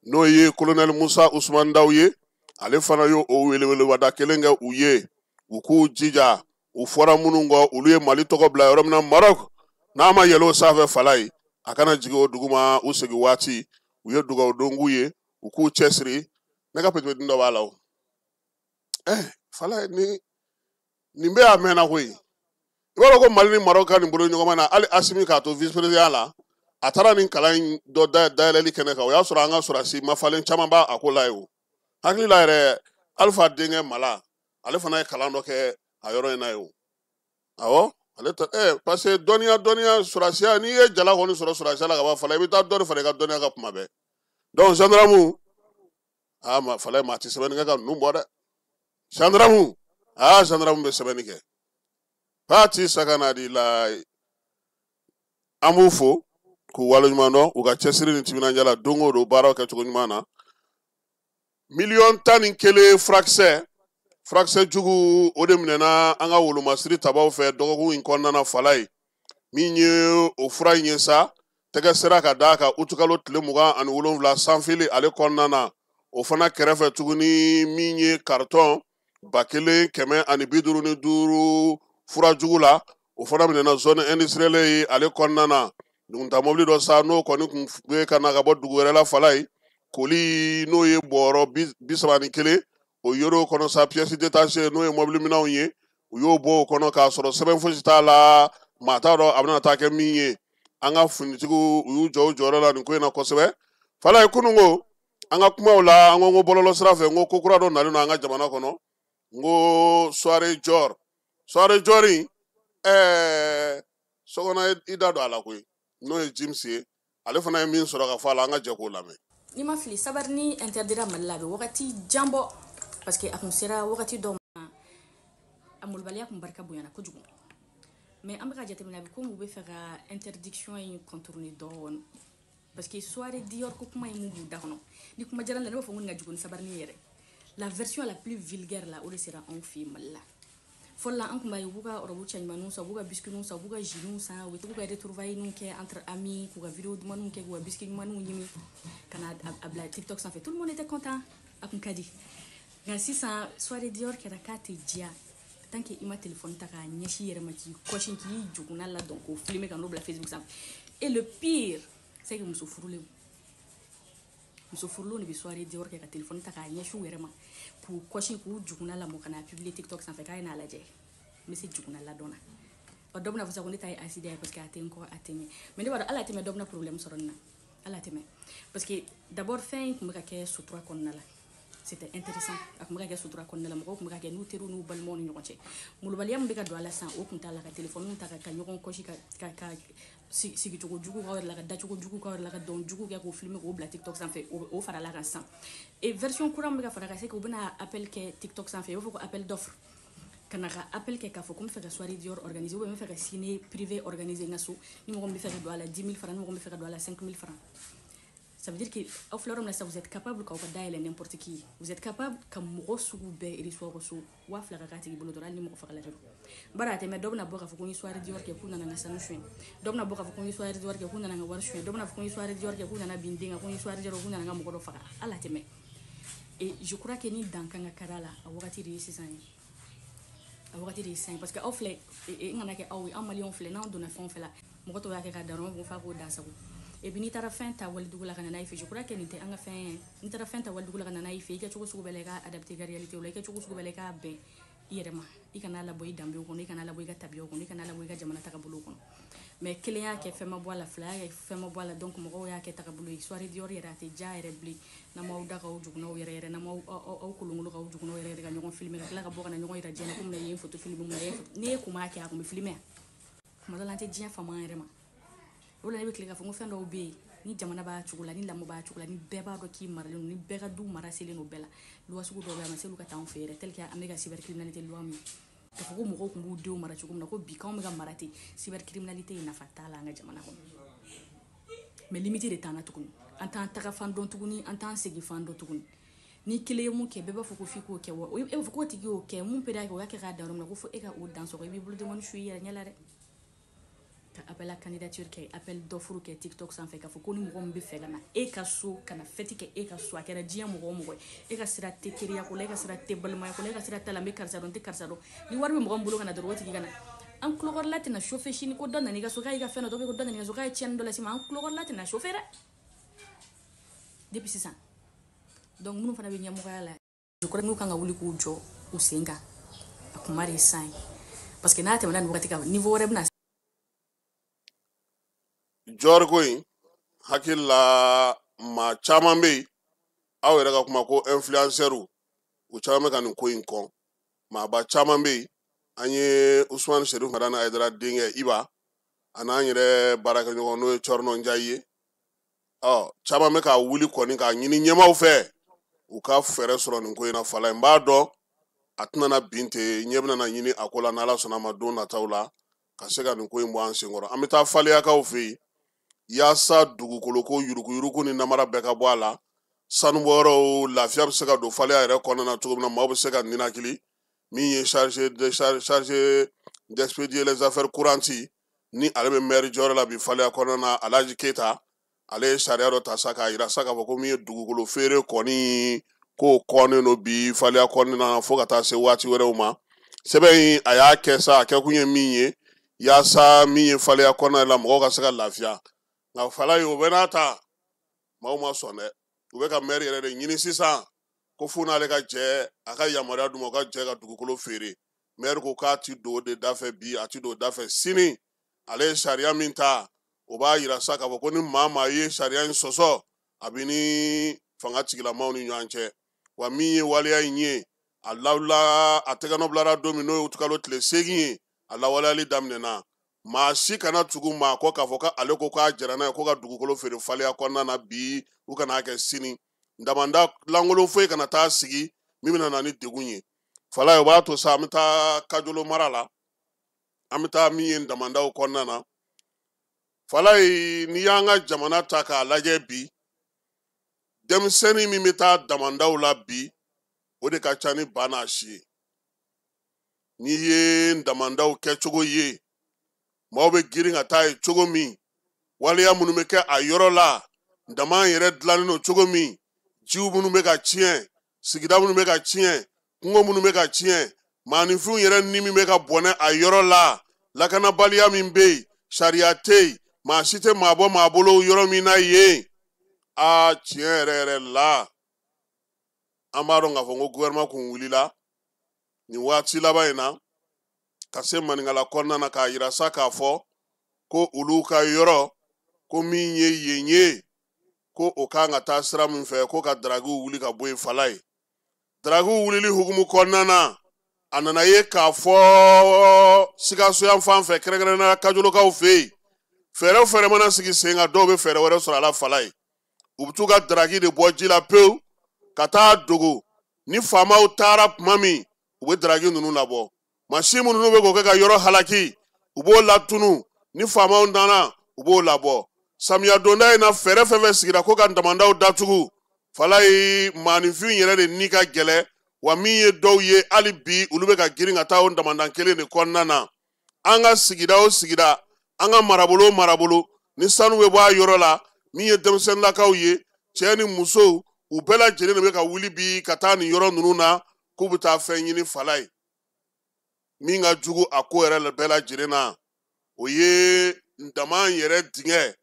n'o ye colonel Musa Usman Daw ye ale fana y'o welewelewada kelen kɛ u ye u k'u jija u fɔra minnu kɔ olu ye Mali tɔgɔ bila yɔrɔ min na Maroc n'a ma yɛlɛ o sanfɛ Falaye a kana jigin o dugu ma u segi waati u ye dugawu don k'u ye u k'u cɛsiri ne ka petit dɔ b'a la o Falaye nin bɛɛ y'a mɛnna koyi i b'a dɔn ko Mali ni Maroc ka nin bolo ɲɔgɔn na hali Asimi k'a to vice président la a taara nin kalan in dɔ dayɛlɛli kɛnɛ kan o y'a sɔrɔ an ka sɔrɔsi mafalen caman b'a a ko la ye o hakili la yɛrɛ Alpha denkɛ Mala ale fana ye kalan dɔ kɛ a yɔrɔ in na ye o awɔ ale ta parce que dɔnniya surasiya n'i ye jala kɔni sɔrɔ surasiya la ka ban fala i bɛ taa dɔ de fara i ka dɔnniya ka kuma bɛɛ donc gendarme fala maa tɛ sɛbɛnni kɛ ka ninnu bɔ dɛ gendarme gendarme bɛ sɛbɛnni kɛ Pati Sakanadi la an b'u fo k'u waleɲuman dɔn u ka cɛsiri ni timinandiya la don o don baaraw kɛcogo ɲuman na 1,11 furakisɛ jugu o de minɛna an ka wolomasiri tabaw fɛ dɔgɔkun in kɔnɔna na fala ye min ye o fura in ye sa tɛgɛ sera ka d'a kan utukalo tile 27 sanfili ale kɔnɔna na o fana kɛrɛfɛ tuguni min ye carton 1,155 fura jugu la o fana minɛna zone industrielle ye ale kɔnɔna na dunta mobili dɔ sa n'o kɔni kun bɛ ka na ka bɔ dugu wɛrɛ la fala ye koli n'o ye bɔrɔ 31 o yɔrɔ kɔnɔ sa pièce détachée n'o ye mobili minɛnw ye u y'o bɔ o kɔnɔ k'a sɔrɔ sɛbɛn fosi t'a la maa t'a dɔn a bɛna taa kɛ min ye an ka finitigiw u y'u jɔ u jɔyɔrɔ la nin ko in na kosɛbɛ fala ye kununko an ka kumaw la an ko bɔlɔlɔ sira fɛ n ko ko kura dɔ nalen don an ka jamana kɔnɔ n ko soirée jɔr in sokɔnɔ i da don a la koyi n'o ye James ye ale fana ye min sɔrɔ ka fɔ a la an ka jɛ k'o lamɛn. Ni ma fili sabarini interdira Mali la a bɛ wagati jan bɔ parce que a kun sera wagati dɔ ma a molobaliya kun barika bonyana kojugu mais an bɛ ka jateminɛ a bɛ komi u bɛ fɛ ka interdiction in contourner dɔɔni parce que soirée Dior ko kuma in mun b'u da kɔnɔ ni kuma diyara la ne b'a fɔ ko nin ka jugu ni sabarini yɛrɛ la version la plus vulgaire la o de sera anw fɛ yen Mali la fɔlɔ la an kun b'a ye u b'u ka robe cɛɲumaninw san u b'u ka biscuits san u b'u ka jus san u bɛ to k'u ka retrouvailles kɛ entre amis k'u ka vidéo dumanuw kɛ k'u ka biscuits ɲumaninw ɲimi ka na a bila TikTok sanfɛ tout le monde était content a kun ka di nka sisan soirée Dior kɛra k'a tɛ diya tant que i ma téléphone ta k'a ɲɛsin i yɛrɛ ma k'i kɔsi k'i juguna ladɔn k'o filmer ka n'o bila Facebook sanfɛ et le pire c'est que muso furulenw de bɛ soirée Dior kɛ ka téléphone ta k'a ɲɛsin u yɛrɛ ma k'u kɔsi k'u juguna lamɔ ka n'a publier TikTok sanfɛ k'a ye n'a lajɛ n bɛ se juguna ladɔn na ɔ dɔ bɛna fɔ sa ko ne ta ye accident ye parce que a tɛ n kɔ a tɛ ɲɛ mais ne b'a dɔn ala tɛmɛ dɔ bɛna problème sɔrɔ nin na ala tɛmɛ parce que d'abord fɛn in kun bɛ ka kɛ sutura kɔnɔna la c'était intéressant a kun bɛ ka kɛ sutura kɔnɔna la mɔgɔw kun bɛ ka kɛ n'u teriw n'u balimaw ni ɲɔgɔn cɛ molobaliya min bɛ ka don a la sisan o kun t'a la ka téléphone ta ka ɲɔgɔn kɔsi ka sigicogo jugu k'aw yɛrɛ la ka dacogo jugu k'aw yɛrɛ la ka dɔn jugu kɛ k'o filmer k'o bila TikTok sanfɛ o farala kan sisan et version courant min bɛ ka fara ka se k'u bɛna appel kɛ TikTok sanfɛ i b'a fɔ ko appel d'offre ka na ka appel kɛ k'a fɔ ko n bɛ fɛ ka soirée Dior organiser ou bien n bɛ fɛ ka ciné privé organiser n ka so ni mɔgɔ min bɛ fɛ ka don a la 10 000 francs ni mɔgɔ min bɛ fɛ ka don a la 5 000 francs ça veut dire que au fleur de ça vous êtes capable k'aw ka dayɛlɛ n'importe qui vous êtes capable ka mɔgɔ sugu bɛɛ recevoir ka so 2000 ka k'a tigi bolo dɔrɔn hali ni mɔgɔ faga lajɛ bari a tɛmɛ dɔ bɛna bɔ k'a fɔ ko n ye soirée Dior kɛ k'u nana n ka sanu suɲɛ dɔ bɛna bɔ k'a fɔ ko n ye soirée Dior kɛ k'u nana n ka wari suɲɛ dɔ bɛna fɔ ko n ye soirée Dior kɛ k'u nana bin den kan ko n ye soirée Dior kɛ k'u nana n ka mɔgɔ dɔ faga hali a tɛmɛ et je crois que ni dan kan ka kɛra la a wagati de ye sisan ye a wagati de ye sisan parce que aw filɛ n kana kɛ aw ye an maliyɛnw filɛ n'anw donna fɛn o fɛn la mɔgɔ tɔw y'a kɛ ka dan ko f'a k'o dan sago et puis n'i taara fɛn ta walidugu la ka na n'a ye fɛ je crois que nin tɛ an ka fɛn ye n'i taara fɛn ta walidugu la ka na n'a ye fɛ i kɛ cogo sugu bɛɛ la i ka adapter i ka réalité la i kɛ cogo sugu bɛɛ la i ka bɛn i yɛrɛ ma i kana labɔ i danbew kɔnɔ i kana labɔ i ka tabiyaw kɔnɔ i kana labɔ i ka jamana tagabolow kɔnɔ mais kelen y'a kɛ fɛn ma bɔ a la fila y'a kɛ fɛn ma bɔ a la donc mɔgɔw y'a kɛ tagabolo ye soirée Dior yɛrɛ a tɛ diya yɛrɛ bilen n'an m'aw da k'aw jugunaw yɛrɛ yɛrɛ n'an m'aw kolonkolon k'aw jugunaw yɛrɛ yɛrɛ ka ɲɔgɔn filmer ka tila ka bɔ ka na ɲɔgɔn yira diɲɛ na ko mun na i ye photo filmer mun na ne ye kun m'a kɛ a kun bɛ filmer yan kuma dɔ la an tɛ diɲɛ faamu an yɛrɛ ma o la ne bɛ tile k'a fɔ ko fɛn dɔw bɛ yen ni jamana b'a cogo la ni lamɔ b'a cogo la ni bɛɛ b'a dɔn k'i maralen don ni bɛɛ ka du mara selen don bɛɛ la loi sugu dɔw bɛ yen a ma se olu ka taa anw fɛ yɛrɛ tel que an bɛ ka cybercriminalité loi min k'a fɔ ko mɔgɔw tun b'u denw mara cogo min na ko bi k'anw bɛ ka mara ten cybercriminalité ye nafa t'a la an ka jamana kɔnɔ mais limite de t'an na tuguni an t'an taga fan dɔn tuguni an t'an segin fan dɔn tuguni ni kelen ye mun kɛ bɛɛ b'a fɔ ko f'i k'o kɛ wa e b'a fɔ k'o tigi y'o kɛ mun pere y'a kɛ o y'a kɛ k'a dan yɔrɔ min na ko fo e ka o dan sɔgɔ i b'i bolo denŋɔni su i yɛrɛ ɲɛ la dɛ ka appel à candidature kɛ appel d'offre kɛ TikTok sanfɛ k'a fɔ ko ni mɔgɔ min bɛ fɛ ka na e ka so ka na fête kɛ e ka so a kɛra diɲɛ mɔgɔ o mɔgɔ ye e ka sira tɛ teriya ko la e ka sira tɛ balimaya ko la e ka sira t'a la n bɛ karisa dɔn n tɛ karisa dɔn ni wari bɛ mɔgɔ min bolo ka na dɔrɔn o tigi ka na an tulokɔrɔla tɛna chauffer sini ko dɔ nana i ka so k'a y'i ka fɛn dɔ dɔ bɛ ko dɔ nana i ka so k'a ye tiɲɛni dɔ lase ma an tulokɔrɔla tɛna chauffer dɛ depuis sisan donc minnu fana bɛ ɲɛmɔgɔya la je crois n'u kan ka wuli k'u jɔ u sen kan a kuma de ye san ye parce que n'a tɛmɛna nin wagati kan niveau wɛrɛ bɛna Dior ko in hakili la maa caman bɛ yen aw yɛrɛ ka kuma ko influenceur u caman bɛ ka nin ko in kɔn maaba caman bɛ yen anye Usman Sherif Madana Aidara dinge iba ana yɛrɛ baraka ɲɔgɔn n'o ye Cɔrɔnɔ Njayi ye caman bɛ ka wuli kɔni ka ɲini ɲɛmaw fɛ u ka fɛɛrɛ sɔrɔ nin ko in na fala in b'a dɔn a tɛna na bin ten ɲɛ bɛna na ɲini a ko la n'Ala sɔnna ma don nataw la ka se ka nin ko in bɔ an senkɔrɔ an bɛ taa faleyakaw fɛ yen yaasa dugukolo ko yuruguyurugu ni namara bɛɛ ka bɔ a la sanubɔyɔrɔw lafiya bɛ se ka don faleya yɛrɛ kɔnɔna na cogo min na maaw bɛ se ka ninakili min ye chargé d'expédier les affaires courantes ni ale bɛ maire jɔyɔrɔ la bi faleya kɔnɔna na Alhaji Keyita ale ye sariya dɔ ta sa k'a yira sa k'a fɔ ko min ye dugukolo feere kɔni k'o kɔnnen don bi faleya kɔnɔna na fo ka taa se waati wɛrɛw ma sɛbɛn in a y'a kɛ sa a kɛkun ye min ye yaasa min ye faleya kɔnɔna la mɔgɔw ka se ka lafiya nka fala ye o bɛ n'a ta maaw ma sɔn dɛ u bɛ ka maire yɛrɛ de ɲini sisan ko fo n'ale ka jɛ a ka yamaruya d'u ma u ka jɛ ka dugukolo feere maire ko k'a ti don o de da fɛ bi a ti don o da fɛ sini ale ye sariya min ta o b'a yira sa k'a fɔ ko ni maa ye sariya in sɔsɔ a bɛ ni fanga tigilamaw ni ɲɔgɔn cɛ wa min ye waleya in ye a lawula a tɛgɛnɔ bilara don min n'o ye kalo tile 8 ye a lawaleyali daminɛna maa si kana tugu maa kɔ k'a fɔ ko ale ko k'a jɛra n'a ye ko ka dugukolo feere faleya kɔnɔna na bi u kana kɛ sini damanda langolo foyi kana taa sigi min bɛna na ni degun ye fala ye o b'a to sa an bɛ taa Kajolo mara la an bɛ taa min ye damandaw kɔnɔna na fala ye n'i y'an ka jamana ta k'a lajɛ bi denmisɛnnin min bɛ taa damandaw la bi o de ka ca ni ba n'a si ye n'i ye damandaw kɛcogo ye maaw bɛ girin ka taa ye cogo min waleya minnu bɛ kɛ a yɔrɔ la dama yɛrɛ dilannen don cogo min jiw minnu bɛ ka tiɲɛ sigida minnu bɛ ka tiɲɛ kungo minnu bɛ ka tiɲɛ maaninfinw yɛrɛ ni min bɛ ka bɔnɛ a yɔrɔ la lakanabaliya min bɛ yen sariya tɛ yen maa si tɛ maa bɔ maa bolo yɔrɔ min na yen tiɲɛ yɛrɛ yɛrɛ la an b'a dɔn k'a fɔ ko gouvernement kun wulila nin waati laban in na ka se maninkala kɔnɔna na k'a yira sa k'a fɔ ko olu ka yɔrɔ ko min ye yen ye ko o kan ka taa sira min fɛ ko ka daragiw wuli ka bɔ yen fala ye daragiw wulili hukumu kɔnɔna na a nana ye k'a fɔ Sikaso yan fan fɛ kɛrɛnkɛrɛnnenya Kajolokaw fɛ yen fɛɛrɛ o fɛɛrɛ mana sigi sen kan dɔw bɛ fɛɛrɛ wɛrɛ sɔrɔ a la fala ye u bɛ t'u ka daragi de bɔ ji la pewu ka taa dogo ni faamaw taara tuma min u bɛ daragi ninnu labɔ mansin minnu bɛ k'o kɛ ka yɔrɔ halaki u b'o latunu ni faamaw nana u b'o labɔ samiya donda in na fɛɛrɛ fɛn fɛn sigira ko ka damandaw datugu fala ye maaninfin yɛrɛ de ni ka gɛlɛ wa min ye dɔw ye hali bi olu bɛ ka girin ka taa o damandan kelen de kɔnɔna na an ka sigida o sigida an ka marabolo o marabolo ni sanu bɛ bɔ a yɔrɔ la min ye denmisɛnninlakaw ye cɛ ni musow u bɛɛ lajɛlen de bɛ ka wuli bi ka taa nin yɔrɔ ninnu na k'u bɛ taa fɛn ɲini fala ye min ka jugu a ko yɛrɛ bɛɛ lajɛlen na o ye ndaman yɛrɛ dingɛ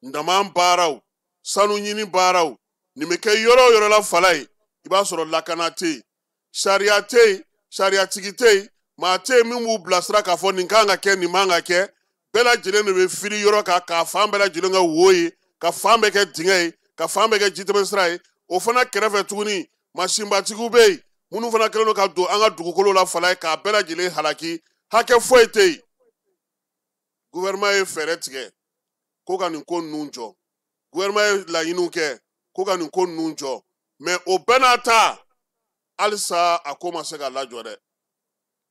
ndaman baaraw sanu ɲini baaraw nin bɛ kɛ yɔrɔ o yɔrɔ la fala ye i b'a sɔrɔ lakana tɛ yen sariya tɛ yen sariyatigi tɛ yen maa tɛ yen min b'u bilasira k'a fɔ nin kan ka kɛ nin man ka kɛ bɛɛ lajɛlen de bɛ firi yɔrɔ kan k'a fan bɛɛ lajɛlen ka wo ye ka fan bɛɛ kɛ dingɛ ye ka fan bɛɛ kɛ jitɛmɛsira ye o fana kɛrɛfɛ tuguni masinbatigiw bɛ yen minnu fana kɛlen don ka don an ka dugukolo la fala ye k'a bɛɛ lajɛlen halaki hakɛ foyi tɛ yen gouvernement ye fɛɛrɛ tigɛ ko ka nin ko ninnu jɔ gouvernement ye laɲiniw kɛ ko ka nin ko ninnu jɔ mais o bɛɛ n'a ta halisa a ko ma se ka lajɔ dɛ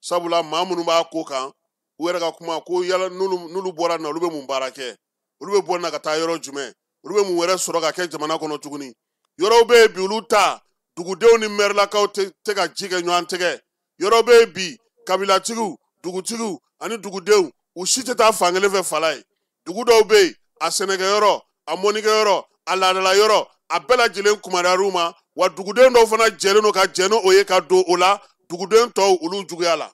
sabula maa minnu b'a ko kan u yɛrɛ ka kuma ko yala n'olu bɔra na olu bɛ mun baara kɛ olu bɛ bɔ na ka taa yɔrɔ jumɛn olu bɛ mun wɛrɛ sɔrɔ ka kɛ jamana kɔnɔ tuguni yɔrɔw bɛ yen bi olu ta dugudenw ni mɛrilakaw tɛ ka ji kɛ ɲɔgɔn tɛgɛ yɔrɔ bɛ yen bi kabilatigiw dugutigiw ani dugudenw u si tɛ taa fan kelen fɛ fala ye dugu dɔw bɛ yen a sɛnɛkɛyɔrɔ a mɔnikɛyɔrɔ a laadalayɔrɔ a bɛɛ lajɛlen kumariyar'u ma wa duguden dɔw fana jɛlen don ka jɛn n'o ye ka don o la duguden tɔw olu juguya la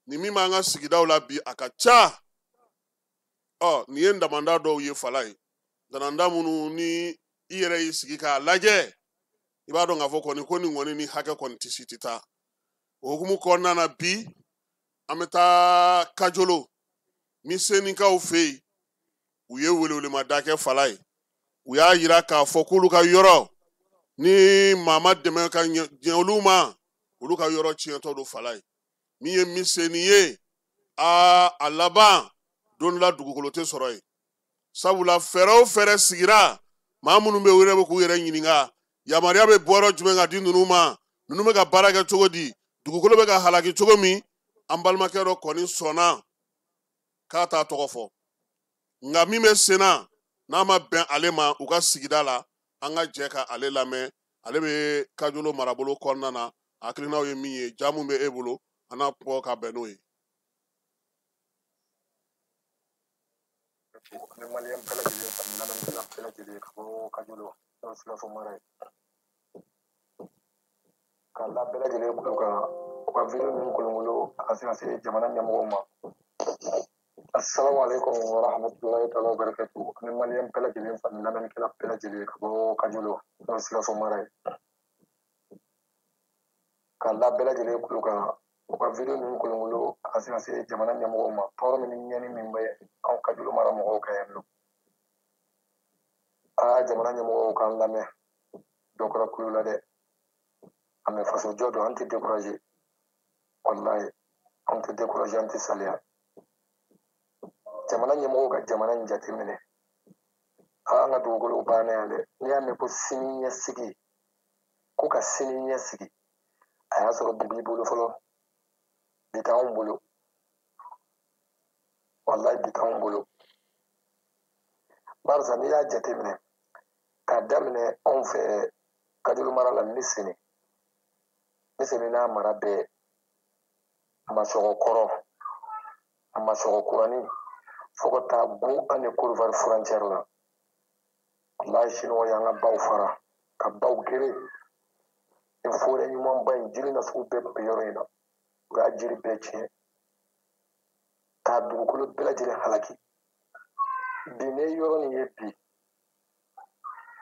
ni min b'an ka sigidaw la bi a ka ca nin ye damanda dɔw ye fala ye damanda minnu ni i yɛrɛ y'i sigi k'a lajɛ i b'a dɔn k'a fɔ kɔni ko nin kɔni ni hakɛ kɔni tɛ si tɛ taa o hukumu kɔnɔna na bi an bɛ taa Kajolo misɛnnikaw fɛ yen u ye welewelemada kɛ fala ye u y'a yira k'a fɔ k'olu ka yɔrɔ ni maa ma dɛmɛ ka ɲɛ olu ma olu ka yɔrɔ tiɲɛtɔ don fala ye min ye misɛnnin ye a laban don la dugukolo tɛ sɔrɔ yen sabula fɛɛrɛ o fɛɛrɛ sigira maa minnu bɛ wele bɛ k'u yɛrɛ ɲininka yamaruya bɛ bɔyɔrɔ jumɛn ka di ninnu ma ninnu bɛ ka baara kɛ cogo di dugukolo bɛ ka halaki cogo min an balimakɛ dɔ kɔni sɔnna k'a t'a tɔgɔ fɔ nka min bɛ sen na n'a ma bɛn ale ma u ka sigida la an ka jɛ ka ale lamɛn ale bɛ Kajolo marabolo kɔnɔna na hakilinaw ye min ye ja mun bɛ e bolo an n'a kɔ ka bɛn n'o ye. Ni maliyɛn bɛɛ lajɛlen ka lamɛnnikɛla bɛɛ lajɛlen ka bɔ Kajolo n'o Sikaso mara ye k'a la bɛɛ lajɛlen kulo kan u ka video ninnu kolonkolon a ka se ka se jamana ɲɛmɔgɔw ma. Assalamu alaikum wa rahmatulahi taala wa barakatuh. Ni maliyɛn bɛɛ lajɛlen ka lamɛnnikɛla bɛɛ lajɛlen ka bɔ Kajolo n'o Sikaso mara ye k'a la bɛɛ lajɛlen kulo kan u ka video ninnu kolonkolon a ka se ka se jamana ɲɛmɔgɔw ma tɔɔrɔ min ni ɲɛni min bɛ anw Kajolo mara mɔgɔw kan yan nɔ. Jamana ɲɛmɔgɔw k'an lamɛn dɔ kɛra kulo la dɛ an bɛ faso jɔ don an tɛ découragé wallahi an tɛ découragé an tɛ saliya jamana ɲɛmɔgɔw ka jamana in jateminɛ an ka dugukolow bannen yan dɛ n'i y'a mɛn ko sini ɲɛsigi ko ka sini ɲɛsigi a y'a sɔrɔ bi b'i bolo fɔlɔ bi t'anw bolo wallahi bi t'anw bolo barisa n'i y'a jateminɛ k'a daminɛ anw fɛ Kajolo mara la Miseni n'a mara bɛɛ Masɔgɔkɔrɔ Masɔgɔkurani fo ka taa gun an ni Côte d'Ivoire frontière la wallahi siniwaw y'an ka baw fara ka baw gere ni forêt ɲumanba in jiri nasugu bɛɛ bɛ yɔrɔ in na u y'a jiri bɛɛ tiɲɛ k'a dugukolo bɛɛ lajɛlen halaki bi ne yɔrɔ nin ye bi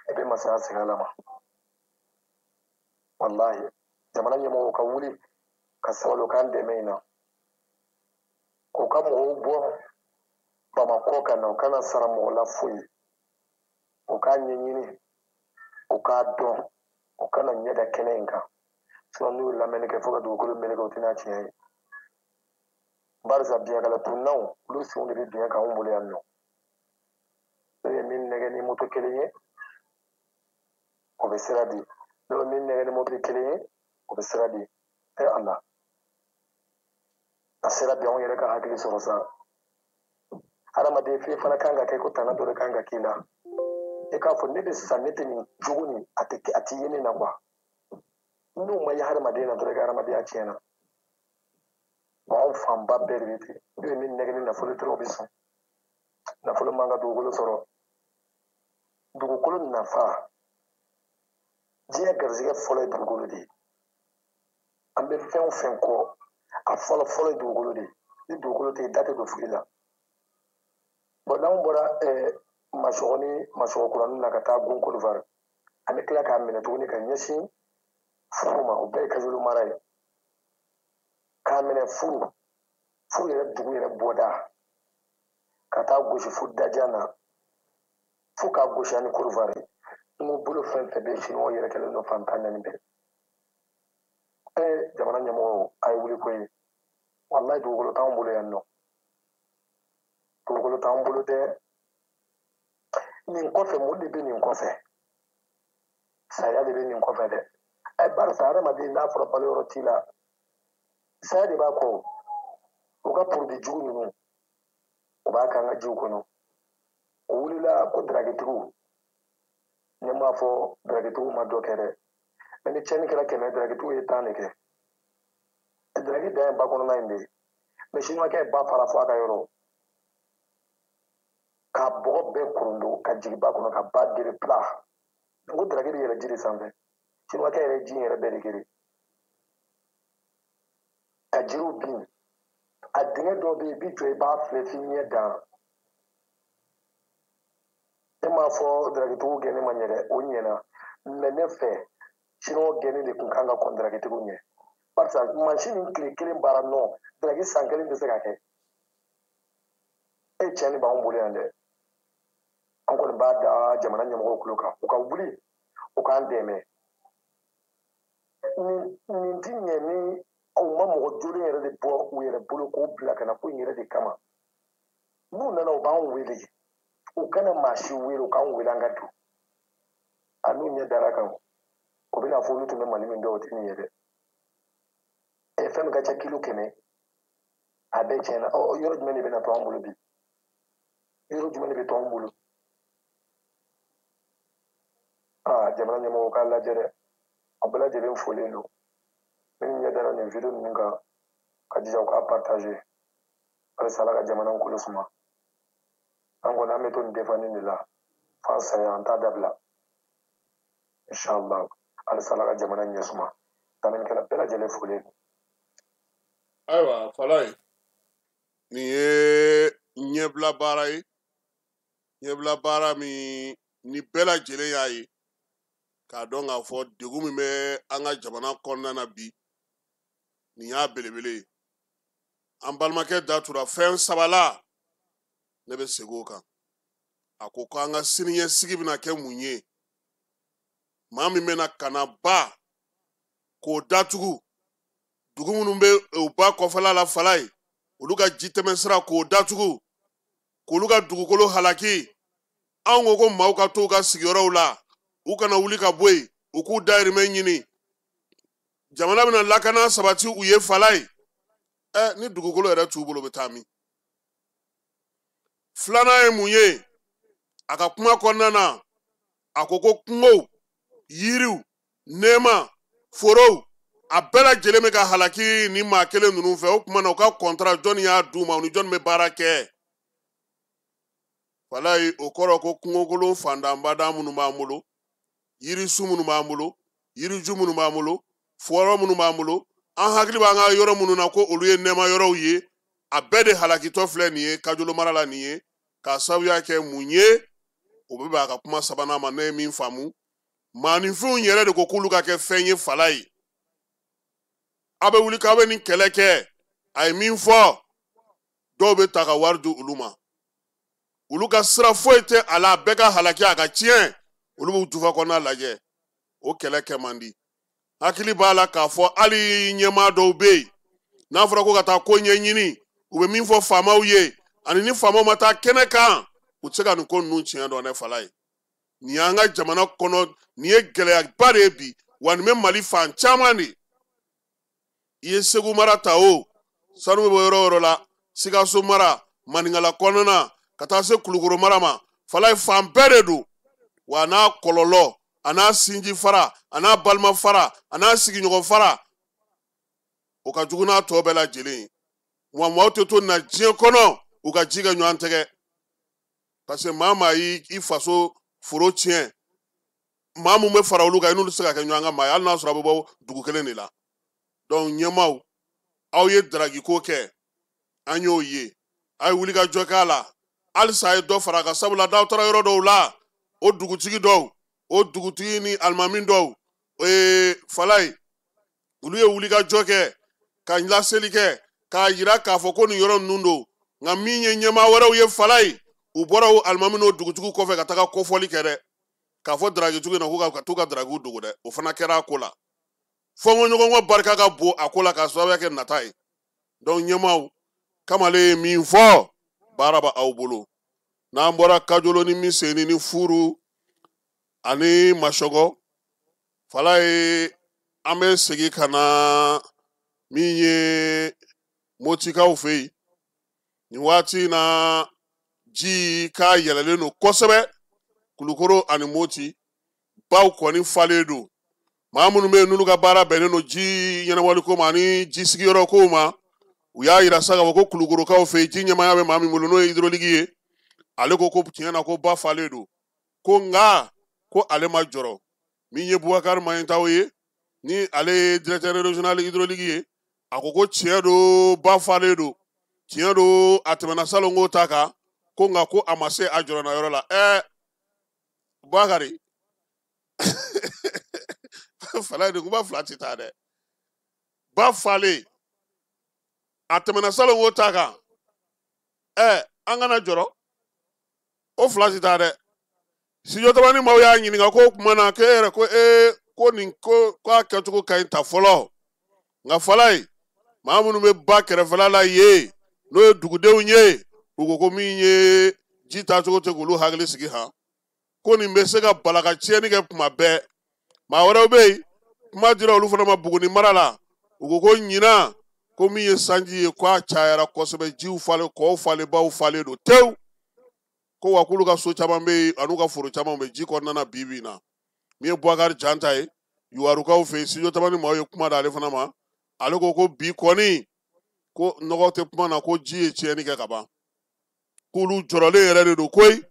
e bɛ masaya segin a la ma wallahi jamana ɲɛmɔgɔw ka wuli ka sabali u k'an dɛmɛ in na u ka mɔgɔw bɔ Bamakɔ ka na u kana sara mɔgɔ la foyi u k'a ɲɛɲini u k'a dɔn u kana ɲɛ da kɛnɛ in kan sinon n'u ye lamɛnni kɛ fo ka dugukolo meleke u tɛna tiɲɛ ye barisa biɲɛkala tunnaw olu senw de bɛ biɲɛ kan anw bolo yan nɔ n'u ye min nɛgɛ ni moto kelen ye o bɛ sira di n'u ye min nɛgɛ ni mobili kelen ye o bɛ sira di Allah a sera bi anw yɛrɛ ka hakili sɔrɔ sa hadamaden f'i fana kan ka kɛ ko tana dɔ de kan ka k'i la e k'a fɔ ne bɛ sisan ne tɛ nin jogo nin a tɛ ye ne na quoi n'o ma ye hadamaden na dɔrɔn i ka hadamadenya tiɲɛna wa anw fanba bɛɛ de bɛ ten n'u ye min nɛgɛ ni nafolo dɔrɔn o bɛ sɔn nafolo man ka dugukolo sɔrɔ dugukolo nafa diɲɛ garizɛgɛ fɔlɔ ye dugukolo de ye an bɛ fɛn o fɛn kɔ a fɔlɔ fɔlɔ ye dugukolo de ye ni dugukolo tɛ yen da tɛ don fili la bon n'anw bɔra Masɔgɔkurani na ka taa gun Côte d'Ivoire an bɛ tila k'a minɛ tuguni ka ɲɛsin furu ma o bɛɛ ye Kajolo mara ye k'a minɛ furu yɛrɛ dugu yɛrɛ bɔda ka taa gosi fo dajan na fo k'a gosi ani Côte d'Ivoire n bolo fɛn fɛn bɛ siniwaw yɛrɛ kɛlen don fantan naani bɛɛ jamana ɲɛmɔgɔw a ye wuli ko ye wallahi dugukolo t'anw bolo yan nɔ dugukolo t'anw bolo dɛ nin kɔfɛ mun de bɛ nin kɔfɛ saya de bɛ nin kɔfɛ dɛ barisa hadamaden n'a fɔra balo yɔrɔ t'i la saya de b'a kɔ u ka produit jugu ninnu u b'a k'an ka jiw kɔnɔ o wulila ko dragitigiw ne m'a fɔ dragitigiw ma dɔ kɛ dɛ mɛ ni tiɲɛni kɛra 100 dragitigiw ye 10 de kɛ dragi dan ye ba kɔnɔna in de ye mɛ siniwakɛ ye ba fara fɔ a ka yɔrɔ k'a bɔgɔ bɛɛ kurundo ka jigin ba kɔnɔ ka ba gere pla n ko dragi bɛ yɛlɛ ji de sanfɛ siniwakɛ yɛrɛ ji yɛrɛ bɛɛ de gere ka jiriw bin a dingɛ dɔ bɛ yen i bi jɔ i b'a filɛ f'i ɲɛ dan e m'a fɔ dragitigiw gɛnni ma ɲɛ dɛ o ɲɛna mɛ ne fɛ siniwaw gɛnni de tun kan ka kɔn dragitigiw ɲɛ barisa mansin nin tile kelen baara nɔ dragi san kelen tɛ se ka kɛ e tiɲɛni b'anw bolo yan dɛ an kɔni b'a da jamana ɲɛmɔgɔw tulo kan u ka wuli u k'an dɛmɛ nin ti ɲɛ ni aw u ma mɔgɔ joli yɛrɛ de bɔ u yɛrɛ bolo k'o bila ka na ko in yɛrɛ de kama n'u nana u b'an wele u kana maa si wele u k'an wele an ka don a n'u ɲɛ dara kan o bɛna fɔ olu tun bɛ mali min dɔn o tɛ nin ye dɛ fɛn min ka ca kilo 100 a bɛɛ tiɲɛna yɔrɔ jumɛn de bɛna to an bolo bi yɔrɔ jumɛn de bɛ to an bolo jamana ɲɛmɔgɔw k'a lajɛ dɛ a bɛɛ lajɛlen folen don min ɲɛ dara nin video ninnu kan ka jija u k'a partager halisa ala ka jamana kolo suma an kɔni an bɛ to nin defani de la f'an saya an t'a dabila inshallah halisa ala ka jamana ɲɛ suma lamɛnnikɛla bɛɛ lajɛlen folen don ayiwa Falaye nin ye ɲɛbila baara ye ɲɛbila baara min ni bɛɛ lajɛlen y'a ye k'a dɔn k'a fɔ degun min bɛ an ka jamana kɔnɔna na bi nin y'a belebele ye an balimakɛ da tura fɛn sabala ne bɛ segin o kan a ko k'an ka siniɲɛsigi bɛna kɛ mun ye maa min bɛna kana ba k'o datugu dugu minnu bɛ u ba kɔfɛla la Falaye olu ka jitɛmɛsira k'o datugu k'olu ka dugukolo halaki anw ko ko maaw ka to u ka sigiyɔrɔw la u kana wuli ka bɔ yen u k'u dahirimɛ ɲini jamana bɛna lakana sabati u ye Falaye ni dugukolo yɛrɛ t'u bolo bɛ taa min filanan ye mun ye a ka kuma kɔnɔna na a ko kungow yiriw nɛɛma forow a bɛɛ lajɛlen bɛ ka halaki ni maa kelen ninnu fɛ o tuma na u ka contrat jɔnni y'a d'u ma u ni jɔnni bɛ baara kɛ Falaye o kɔrɔ ko kungokolon fandanbada minnu b'an bolo yirisu minnu b'an bolo yiriju minnu b'an bolo fɔrɔ minnu b'an bolo an hakili b'an ka yɔrɔ minnu na ko olu ye nɛɛma yɔrɔw ye a bɛɛ de halakitɔ filɛ nin ye Kajolo mara la nin ye k'a sababuya kɛ mun ye o bɛ bɛn a ka kuma sabanan ma ne ye min faamu maaninfinw yɛrɛ de ko k'olu ka kɛ fɛn ye Falaye a bɛ wuli k'a bɛ nin kɛlɛ kɛ a ye min fɔ dɔw bɛ ta ka wari di olu ma olu ka sira foyi tɛ a la bɛɛ ka halaki a ka tiɲɛ olu b'u dufa kɔnɔna lajɛ o kɛlɛ kɛ man di hakili b'a la k'a fɔ hali ɲɛmaa dɔw bɛ yen n'a fɔra ko ka taa ko ɲɛɲini u bɛ min fɔ faamaw ye ani ni faamaw ma taa kɛnɛ kan u tɛ se ka nin ko ninnu tiɲɛ dɔn ne Falaye nin y'an ka jamana kɔnɔ nin ye gɛlɛyaba de ye bi wa nin bɛ Mali fan caman de i ye Segu mara ta o sanu bɛ bɔ yɔrɔ o yɔrɔ la Sikaso mara Maninkala kɔnɔna ka taa se Kulukoro mara ma Falaye fan bɛɛ de don wa a n'a kɔlɔlɔ a n'a sinji fara a n'a balima fara a n'a sigiɲɔgɔn fara o ka jugu n'a tɔ bɛɛ lajɛlen ye wa maaw tɛ to na diɲɛ kɔnɔ u ka ji kɛ ɲɔgɔn tɛgɛ parce que maa maa y'i faso foro tiɲɛ maa mun bɛ fara olu kan i n'olu tɛ se ka kɛ ɲɔgɔn kan maa ye hali n'a sɔrɔ a bɛ bɔ dugu kelen de la donc ɲɛmaaw aw ye daragiko kɛ an y'o ye a ye wuli ka jɔ k'a la halisa a ye dɔ fara a kan sabula n'aw taara yɔrɔ dɔw la o dugutigi dɔw o dugutigi ni alimami dɔw Falaye olu ye wuli ka jɔ kɛ ka laseli kɛ k'a jira k'a fɔ ko nin yɔrɔ ninnu don nka min ye ɲɛmaa wɛrɛw ye Falaye u bɔra o alimami n'o dugutigiw kɔfɛ ka taga kofɔli kɛ dɛ k'a fɔ daragitigi na ko ka t'u ka daragiw dogo dɛ o fana kɛra a ko la fɔnkɔɲɔgɔnkɔ barika ka bon a ko la k'a sababuya kɛ nata ye donc ɲɛmaaw kamalen ye min fɔ baara b'aw bolo n'an bɔra Kajolo ni Miseni ni Furu ani Masɔgɔ Falaye an bɛ segin ka na min ye Motikaw fɛ yen nin waati na ji k'a yɛlɛlen don kosɛbɛ Kulukoro ani Moti baw kɔni falen don maa minnu bɛ yen n'olu ka baara bɛnnen don ji ɲɛnabɔliko ma ani ji sigiyɔrɔ kow ma u y'a yira sa k'a fɔ ko Kulukorokaw fɛ yen ji ɲɛmaya bɛ maa min bolo n'o ye hydraulique ye ale ko tiɲɛ na ko ba falen don ko nka ko ale ma jɔrɔ min ye Bubakari Mayitaw ye ni ale ye directeur régional hydraulique ye a ko tiɲɛ don ba falen don tiɲɛ don a tɛmɛna salon ko ta kan ko nka ko a ma se a jɔrɔna yɔrɔ la Bubakari Falaye de ko ba fila tɛ taa dɛ ba falen a tɛmɛna salon ko ta kan an kana jɔrɔ o fila tɛ taa dɛ studio tabani maaw y'a ɲininka ko kuma na k'e yɛrɛ ko ko nin ko a kɛcogo ka ɲi ta fɔlɔ nka Falaye maa minnu bɛ ba kɛrɛfɛla la ye n'o ye dugudenw ye u ko ko min ye ji taacogo tɛ k'olu hakili sigi han ko nin bɛ se ka bala ka tiɲɛni kɛ kuma bɛɛ maa wɛrɛw bɛ yen kuma dira olu fana ma Buguni mara la u ko ko ɲinan ko min ye sanji ye ko a cayara kosɛbɛ jiw falen kɔw falen baw falen don tewu ko wa k'olu ka so caman bɛ yen an'u ka foro caman bɛ ji kɔnɔna na bi bi in na min ye Boubacar Janta ye Yuwarukaw fɛ yen studio tamani maaw ye kuma d'ale fana ma ale ko bi kɔni ko nɔgɔ tɛ kuma na ko ji ye tiɲɛni kɛ ka ban k'olu jɔrɔlen yɛrɛ de don koyi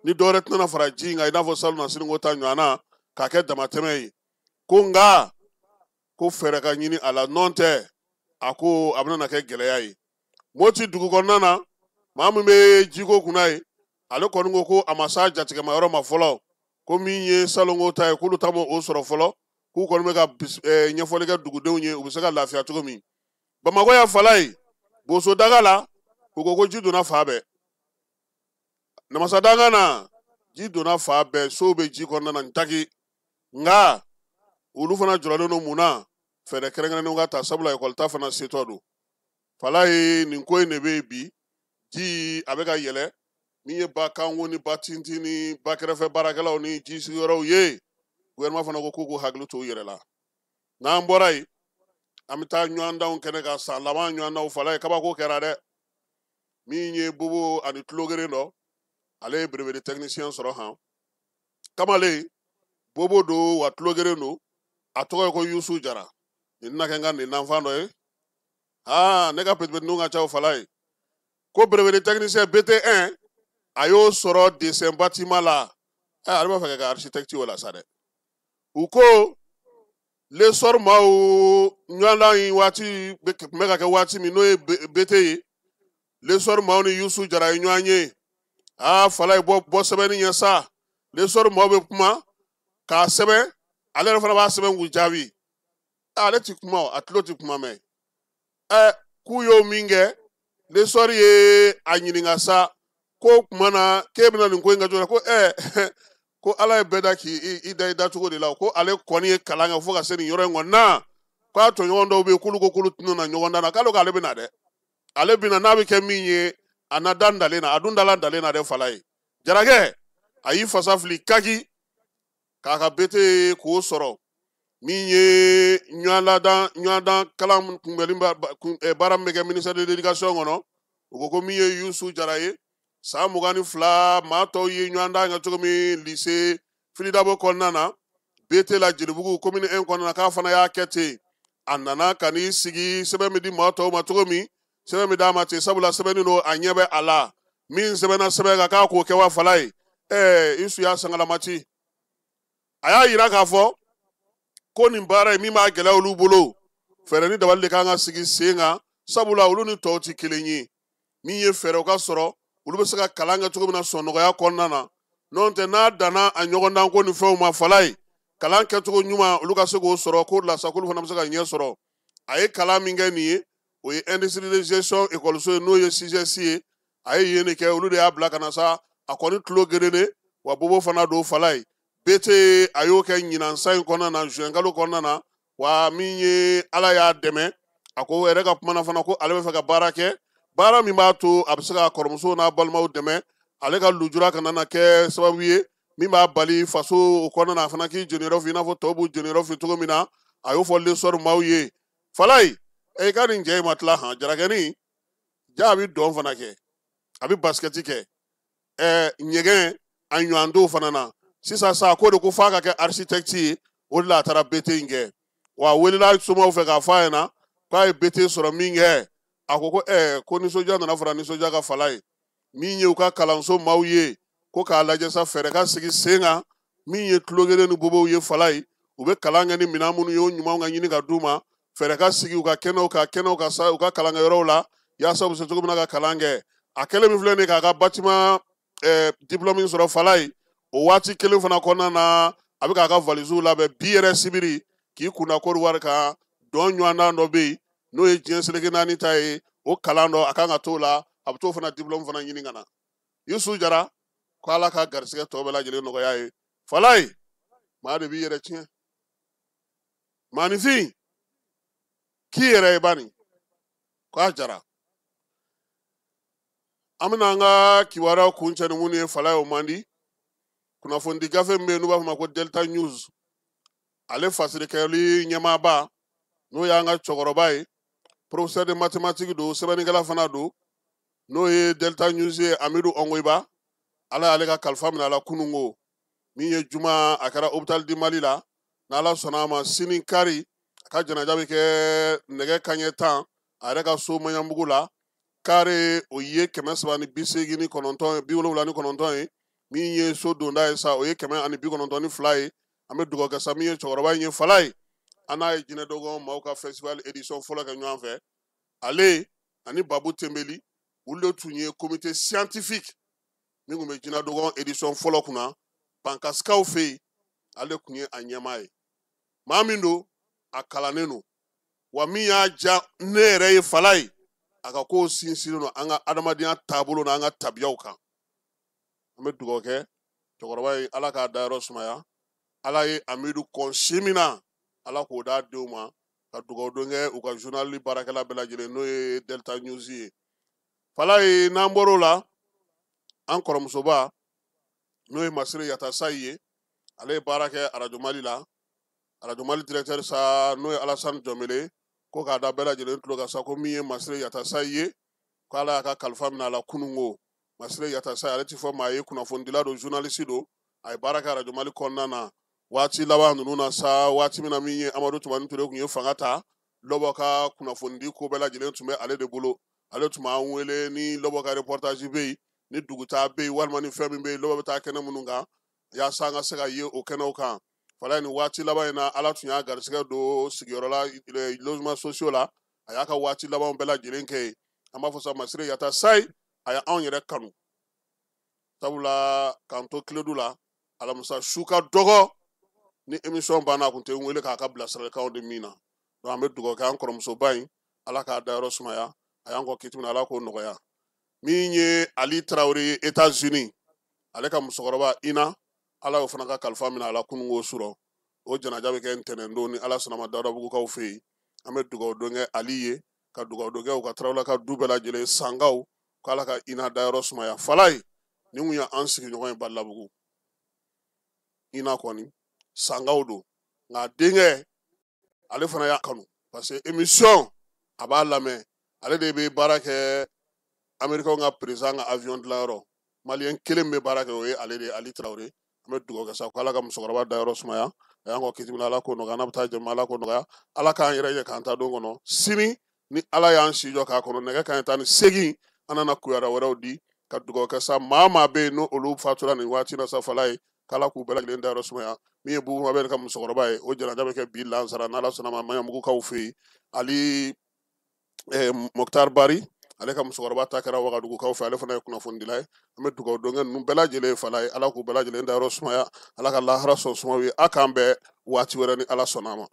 ni dɔwɛrɛ tɛna fara ji in kan i n'a fɔ Salon Nasirinko ta ɲɔgɔnna k'a kɛ damatɛmɛ ye ko nka ko fɛɛrɛ ka ɲini a la nɔn tɛ a ko a bɛna kɛ gɛlɛya ye Moti dugu kɔnɔna na maa min bɛ jiko kunna ye ale kɔni ko a ma s'a jatigɛma yɔrɔ ma fɔlɔ ko min ye Salonko ta ye k'olu ta m'o sɔrɔ fɔlɔ k'u kɔni bɛ ka ɲɛfɔli kɛ dugudenw ye u bɛ se ka lafiya cogo min Bamakɔ ya fala ye Bosodaga la u ko ji donna fa bɛɛ Namasadangan na ji donna fa bɛɛ sow bɛ ji kɔnɔna na ntaki nka olu fana jɔrɔlen don mun na fɛɛrɛ kɛrɛnkɛrɛnnenw ka ta sabula ekɔlita fana setɔ don fala ye nin ko in de bɛ yen bi ji a bɛ ka yɛlɛ min ye ba kanko ni ba tintin ni ba kɛrɛfɛ baarakɛlaw ni ji sigiyɔrɔw ye gouvernement fana ko k'u hakili to u yɛrɛ la n'an bɔra yen an bɛ taa ɲɔgɔndanw kɛnɛ kan san laban ɲɔgɔndanw fala ye kabako kɛra dɛ min ye Bobo ani tulogeren dɔ ale ye brevet de technicien sɔrɔ han kamalen Bobo do wa tulogeren do a tɔgɔ ye ko Yusu Jara nin na kɛ n ka nin nanfan dɔ ye ne ka pɛtipɛtininw ka ca o fala ye ko brevet de technicien BT1 a y'o sɔrɔ dessin bâtiment la ale b'a fɛ ka architecture o la sa dɛ u ko lesɔr maaw ɲɔgɔndan in waati tun bɛ ka kɛ waati min n'o ye BT ye lesɔr maaw ni Yusu Jara ye ɲɔgɔn ye fala ye bɔ sɛbɛnni ɲɛ sa lesɔr maaw bɛ kuma k'a sɛbɛn ale yɛrɛ fana b'a sɛbɛn k'u jaabi ale ti kuma a tulo ti kuma mɛn k'u y'o min kɛ lesɔr ye a ɲininka sa ko kuma na k'e bɛna nin ko in kɛ cogo ko ko ala ye bɛɛ da k'i da cogo de la ko ale kɔni ye kalan kɛ fo ka se nin yɔrɔ in kɔni na k'a tɔɲɔgɔn dɔw bɛ yen k'olu ko k'olu tɛna ɲɔgɔn dan na k'ale ko ale bɛna dɛ ale bɛna n'a bɛ kɛ min ye a na da dalen na a dun dala dalen na dɛ fala ye Jarakɛ a y'i fasa fili kaki k'a ka BT k'o sɔrɔ min ye ɲɔgɔndan kalan kunbɛnni baara min bɛ kɛ ministère de l'éducation kɔnɔ u ko min ye Yusu Jara ye san 22 maa tɔw ye ɲɔgɔndan kɛ cogo min lycée Filidabo kɔnɔna na BT la Jelibugu commune 1 kɔnɔna na k'a fana y'a kɛ ten a nana ka n'i sigi sɛbɛn bɛ di maa tɔw ma cogo min sɛbɛn bɛ d'a ma ten sabula sɛbɛnni don a ɲɛ bɛ a la min sɛbɛnna sɛbɛn kan k'a k'o kɛ wa fala ye Isu y'a sangalamati a y'a yira k'a fɔ ko nin baara ye min b'a gɛlɛya olu bolo fɛɛrɛ ni dabali de kan ka sigi sen kan sabula olu ni tɔw tɛ kelen ye min ye fɛɛrɛw ka sɔrɔ olu bɛ se ka kalan kɛ cogo min na sɔnnɔgɔya kɔnɔna na n'o tɛ n'a danna a ɲɔgɔndan ko ni fɛnw ma fala ye kalan kɛcogo ɲuman olu ka se k'o sɔrɔ k'o la sa k'olu fana bɛ se ka ɲɛ sɔrɔ a ye kalan min kɛ nin ye o ye industrie de gestion école ye n'o ye CGS ye a ye yen de kɛ olu de y'a bila ka na sa a kɔni tulo gerene wa Bobo fana don fala ye BT a y'o kɛ ɲinan san in kɔnɔna na juin kalo kɔnɔna na wa min ye ala y'a dɛmɛ a ko yɛrɛ ka kuma na fana ko ale bɛ fɛ ka baara kɛ baara min b'a to a bɛ se ka kɔrɔmusow n'a balimaw dɛmɛ ale ka lujura kana na kɛ sababu ye min b'a bali faso o kɔnɔna na a fana k'i jeniyɔrɔ fɛ i n'a fɔ tɔw b'u jeniyɔrɔ fɛ cogo min na a y'o fɔ lesɔr maaw ye fala ye i ka nin jɛ in ma tila han Jarakɛni ja a bɛ dɔn fana kɛ a bɛ basikɛti kɛ ɲɛgɛn a ɲɔgɔndenw fana na sisan sa ko de ko f'a ka kɛ architecte ye o de la a taara BT in kɛ wa a welela somɔgɔw fɛ k'a f'a ɲɛna k'a ye BT sɔrɔ min kɛ a ko ko nisɔndiya nana fara nisɔndiya ka fala ye min ye u ka kalanso maaw ye ko k'a lajɛ sa fɛɛrɛ ka sigi sen kan min ye tulogeren ni Bobow ye fala ye u bɛ kalan kɛ ni minɛn minnu ye o ɲumanw ka ɲini ka d'u ma fɛɛrɛ ka sigi u ka kɛnɛw ka u ka kalankɛyɔrɔw la yaasa u bɛ se cogo min na ka kalan kɛ a kɛlen min filɛ nin ye k'a ka bâtiment diplôme min sɔrɔ fala ye o waati kelen fana kɔnɔna na a bɛ k'a ka valisiw labɛn bi yɛrɛ sibiri k'i kunna Côte d'Ivoire kan dɔn ɲɔgɔndan dɔ bɛ yen n'o ye diɲɛ seleke naani ta ye o kalan dɔ a kan ka t'o la a bɛ t'o fana diplôme fana ɲini ka na Yusu Jara ko ala ka garisɛgɛ tɔ bɛɛ lajɛlen nɔgɔya ye fala ye maa de b'i yɛrɛ tiɲɛ maanifin k'i yɛrɛ ye bani ko a jara an bɛna an ka kibaruya kuncɛ ni minnu ye fala ye o man di kunnafoni gafe min bɛ yen n'u b'a fɔ ma ko Delta News ale fasirikɛli ɲɛmaaba n'o y'an ka cɛkɔrɔba ye professeur de mathématique don sɛbɛnnikɛla fana don n'o ye Delta News ye Amidu Ongoiba ala y'ale ka kalifa minɛ a la kunungo min ye juma a kɛra hôpital du Mali la n'ala sɔnna a ma sini kari a ka janaja bɛ kɛ nɛgɛ kanɲɛ 10 a yɛrɛ ka so Maɲanbugu la kare o ye 379 ye min ye so donda ye sa o ye 192 ye an bɛ dugawu kɛ sa min ye cɛkɔrɔba in ye fala ye an n'a ye jinɛ dɔgɔ maaw ka festival édition fɔlɔ kɛ ɲɔgɔn fɛ ale ani Babu Tembeli olu de tun ye comité scientifique min tun bɛ jinɛ dɔgɔ édition fɔlɔ kunna Pankasikaw fɛ yen ale tun ye a ɲɛmaa ye maa min don a kalannen don wa min y'a ja ne yɛrɛ ye fala ye a ka kow sinsinnen don an ka adamadenya taabolo n'an ka tabiyaw kan an bɛ dugawu kɛ cɛkɔrɔba ye ala k'a dayɔrɔ sumaya ala ye Amidu kɔnsi min na ala k'o d'a denw ma ka dugawu don kɛ u ka journal baarakɛla bɛɛ lajɛlen n'o ye Delta News ye fala ye n'an bɔr'o la an kɔrɔmusoba n'o ye Masire Yatasayi ye ale ye baara kɛ Radio Mali la Radio Mali directeur sa n'o ye Alassane Jɔnmele ko k'a da bɛɛ lajɛlen tulo kan sa ko min ye Masire Yatasayi ye ko ala y'a ka kalifa minɛ a la kunungo Masire Yatasayi ale ti fɔ maa ye kunnafonidila don journaliste don a ye baara kɛ Radio Mali kɔnɔna na waati laban ninnu na sa waati min na min ye Amadu Tumani Ture tun ye fanga ta Lɔbɔ ka kunnafonidi ko bɛɛ lajɛlen tun bɛ ale de bolo ale tun b'an wele ni Lɔbɔ ka reportage bɛ yen ni dugutaa bɛ yen walima ni fɛn min bɛ yen Lɔbɔ bɛ taa kɛnɛ minnu kan yaasa an ka se ka ye o kɛnɛw kan fala ni waati laban in na ala tun y'a garisɛgɛ don sigiyɔrɔ la logements sociaux la a y'a ka waati laban bɛɛ lajɛlen kɛ an b'a fɔ sa Masire Yatasayi a ye anw yɛrɛ kanu sabula k'an to kiledu la alamisa su ka dɔgɔ ni émission banna a kun tɛ n wele k'a ka bilasiralikanw di min na donc an bɛ dugawu kɛ an kɔrɔmusoba in ala k'a dayɔrɔ sumaya a y'an kɔ kiti min na ala k'o nɔgɔya min ye Ali Traoré ye États-Unis ale ka musokɔrɔba Ina ala y'o fana ka kalifa minɛ a la kunungo sɔrɔ o janaja bɛ kɛ ntɛnɛn don ni ala sɔnna ma Dawudabugukaw fɛ yen an bɛ dugawu don kɛ Ali ye ka dugawu don kɛ u ka Tarawele ka du bɛɛ lajɛlen Sangaw ko ala ka Ina dayɔrɔ sumaya fala ye ni kun ye an sigiɲɔgɔn ye Balabugu Ina kɔni Sangaw don nka denkɛ ale fana y'a kanu parce que émission a b'a lamɛn ale de bɛ baara kɛ Américain ka président ka avion dilanyɔrɔ maliyɛn kelen bɛ baara kɛ o ye ale de ye Ali Traoré an bɛ dugawu kɛ sa ko ala ka musokɔrɔba dayɔrɔ sumaya a y'an kɔ kiti min na ala k'o nɔgɔya n'a bɛ taa jama ala k'o nɔgɔya ala k'an yɛrɛ ye k'an ta don kɔnɔ sini ni ala y'an si jɔ k'a kɔnɔ nɛgɛ kanɲɛ 18 an nana kuyara wɛrɛw di ka dugawu kɛ sa maa maa bɛ yen n'o olu fatura nin waati na sa fala ye k'ala k'u bɛɛ lajɛlen dayɔrɔ sumaya min ye Bubu Mabɛri ka musokɔrɔba ye o janaja bɛ kɛ bi lansara n'ala sɔnna ma Maɲanbugukaw fɛ yen Ali Mokhtar Bari ale ka musokɔrɔba ta kɛra Wagadugukaw fɛ ale fana ye kunnafonidila ye an bɛ dugawu don kɛ ninnu bɛɛ lajɛlen ye fala ye ala k'u bɛɛ lajɛlen dayɔrɔ sumaya ala ka lahara sɔn sumaw ye a k'an bɛɛ waati wɛrɛ ni ala sɔnna a ma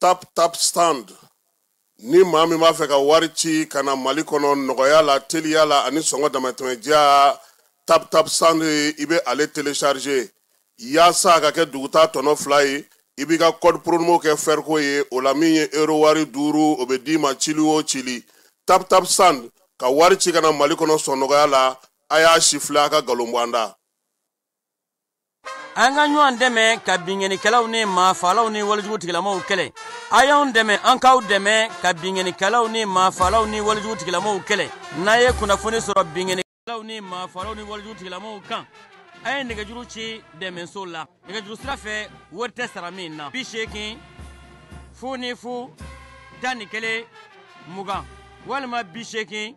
tap stand ni maa min b'a fɛ ka wari ci ka na Mali kɔnɔ nɔgɔya la teliya la ani sɔngɔ damatɛmɛdiya tap stand i bɛ ale télécharger yaasa a ka kɛ dugutaa tɔnɔ 2 ye i b'i ka code promo kɛ Ferko ye o la min ye euro wari 5 o bɛ d'i ma cili o cili tap stand ka wari ci ka na Mali kɔnɔ sɔn nɔgɔya la a y'a sifilɛ a ka galon bɔ an da an ka ɲɔgɔn dɛmɛ ka binkɛnikɛlaw ni maafalaw ni walijugutigilamɔgɔw kɛlɛ a y'anw dɛmɛ an k'aw dɛmɛ ka binkɛnikɛlaw ni maafalaw ni walijugutigilamɔgɔw kɛlɛ n'a ye kunnafoni sɔrɔ binkɛnikɛlaw ni maafalaw ni walijugutigilamɔgɔw kan a ye nɛgɛjuru ci dɛmɛso la nɛgɛjuru sira fɛ wari tɛ sara min na 80 00 11 20 walima 80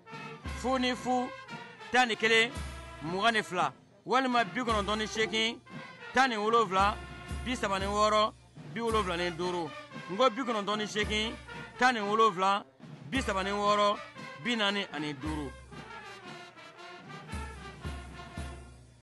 00 11 22 walima 98 17 76 75 ngo 98 17 76 45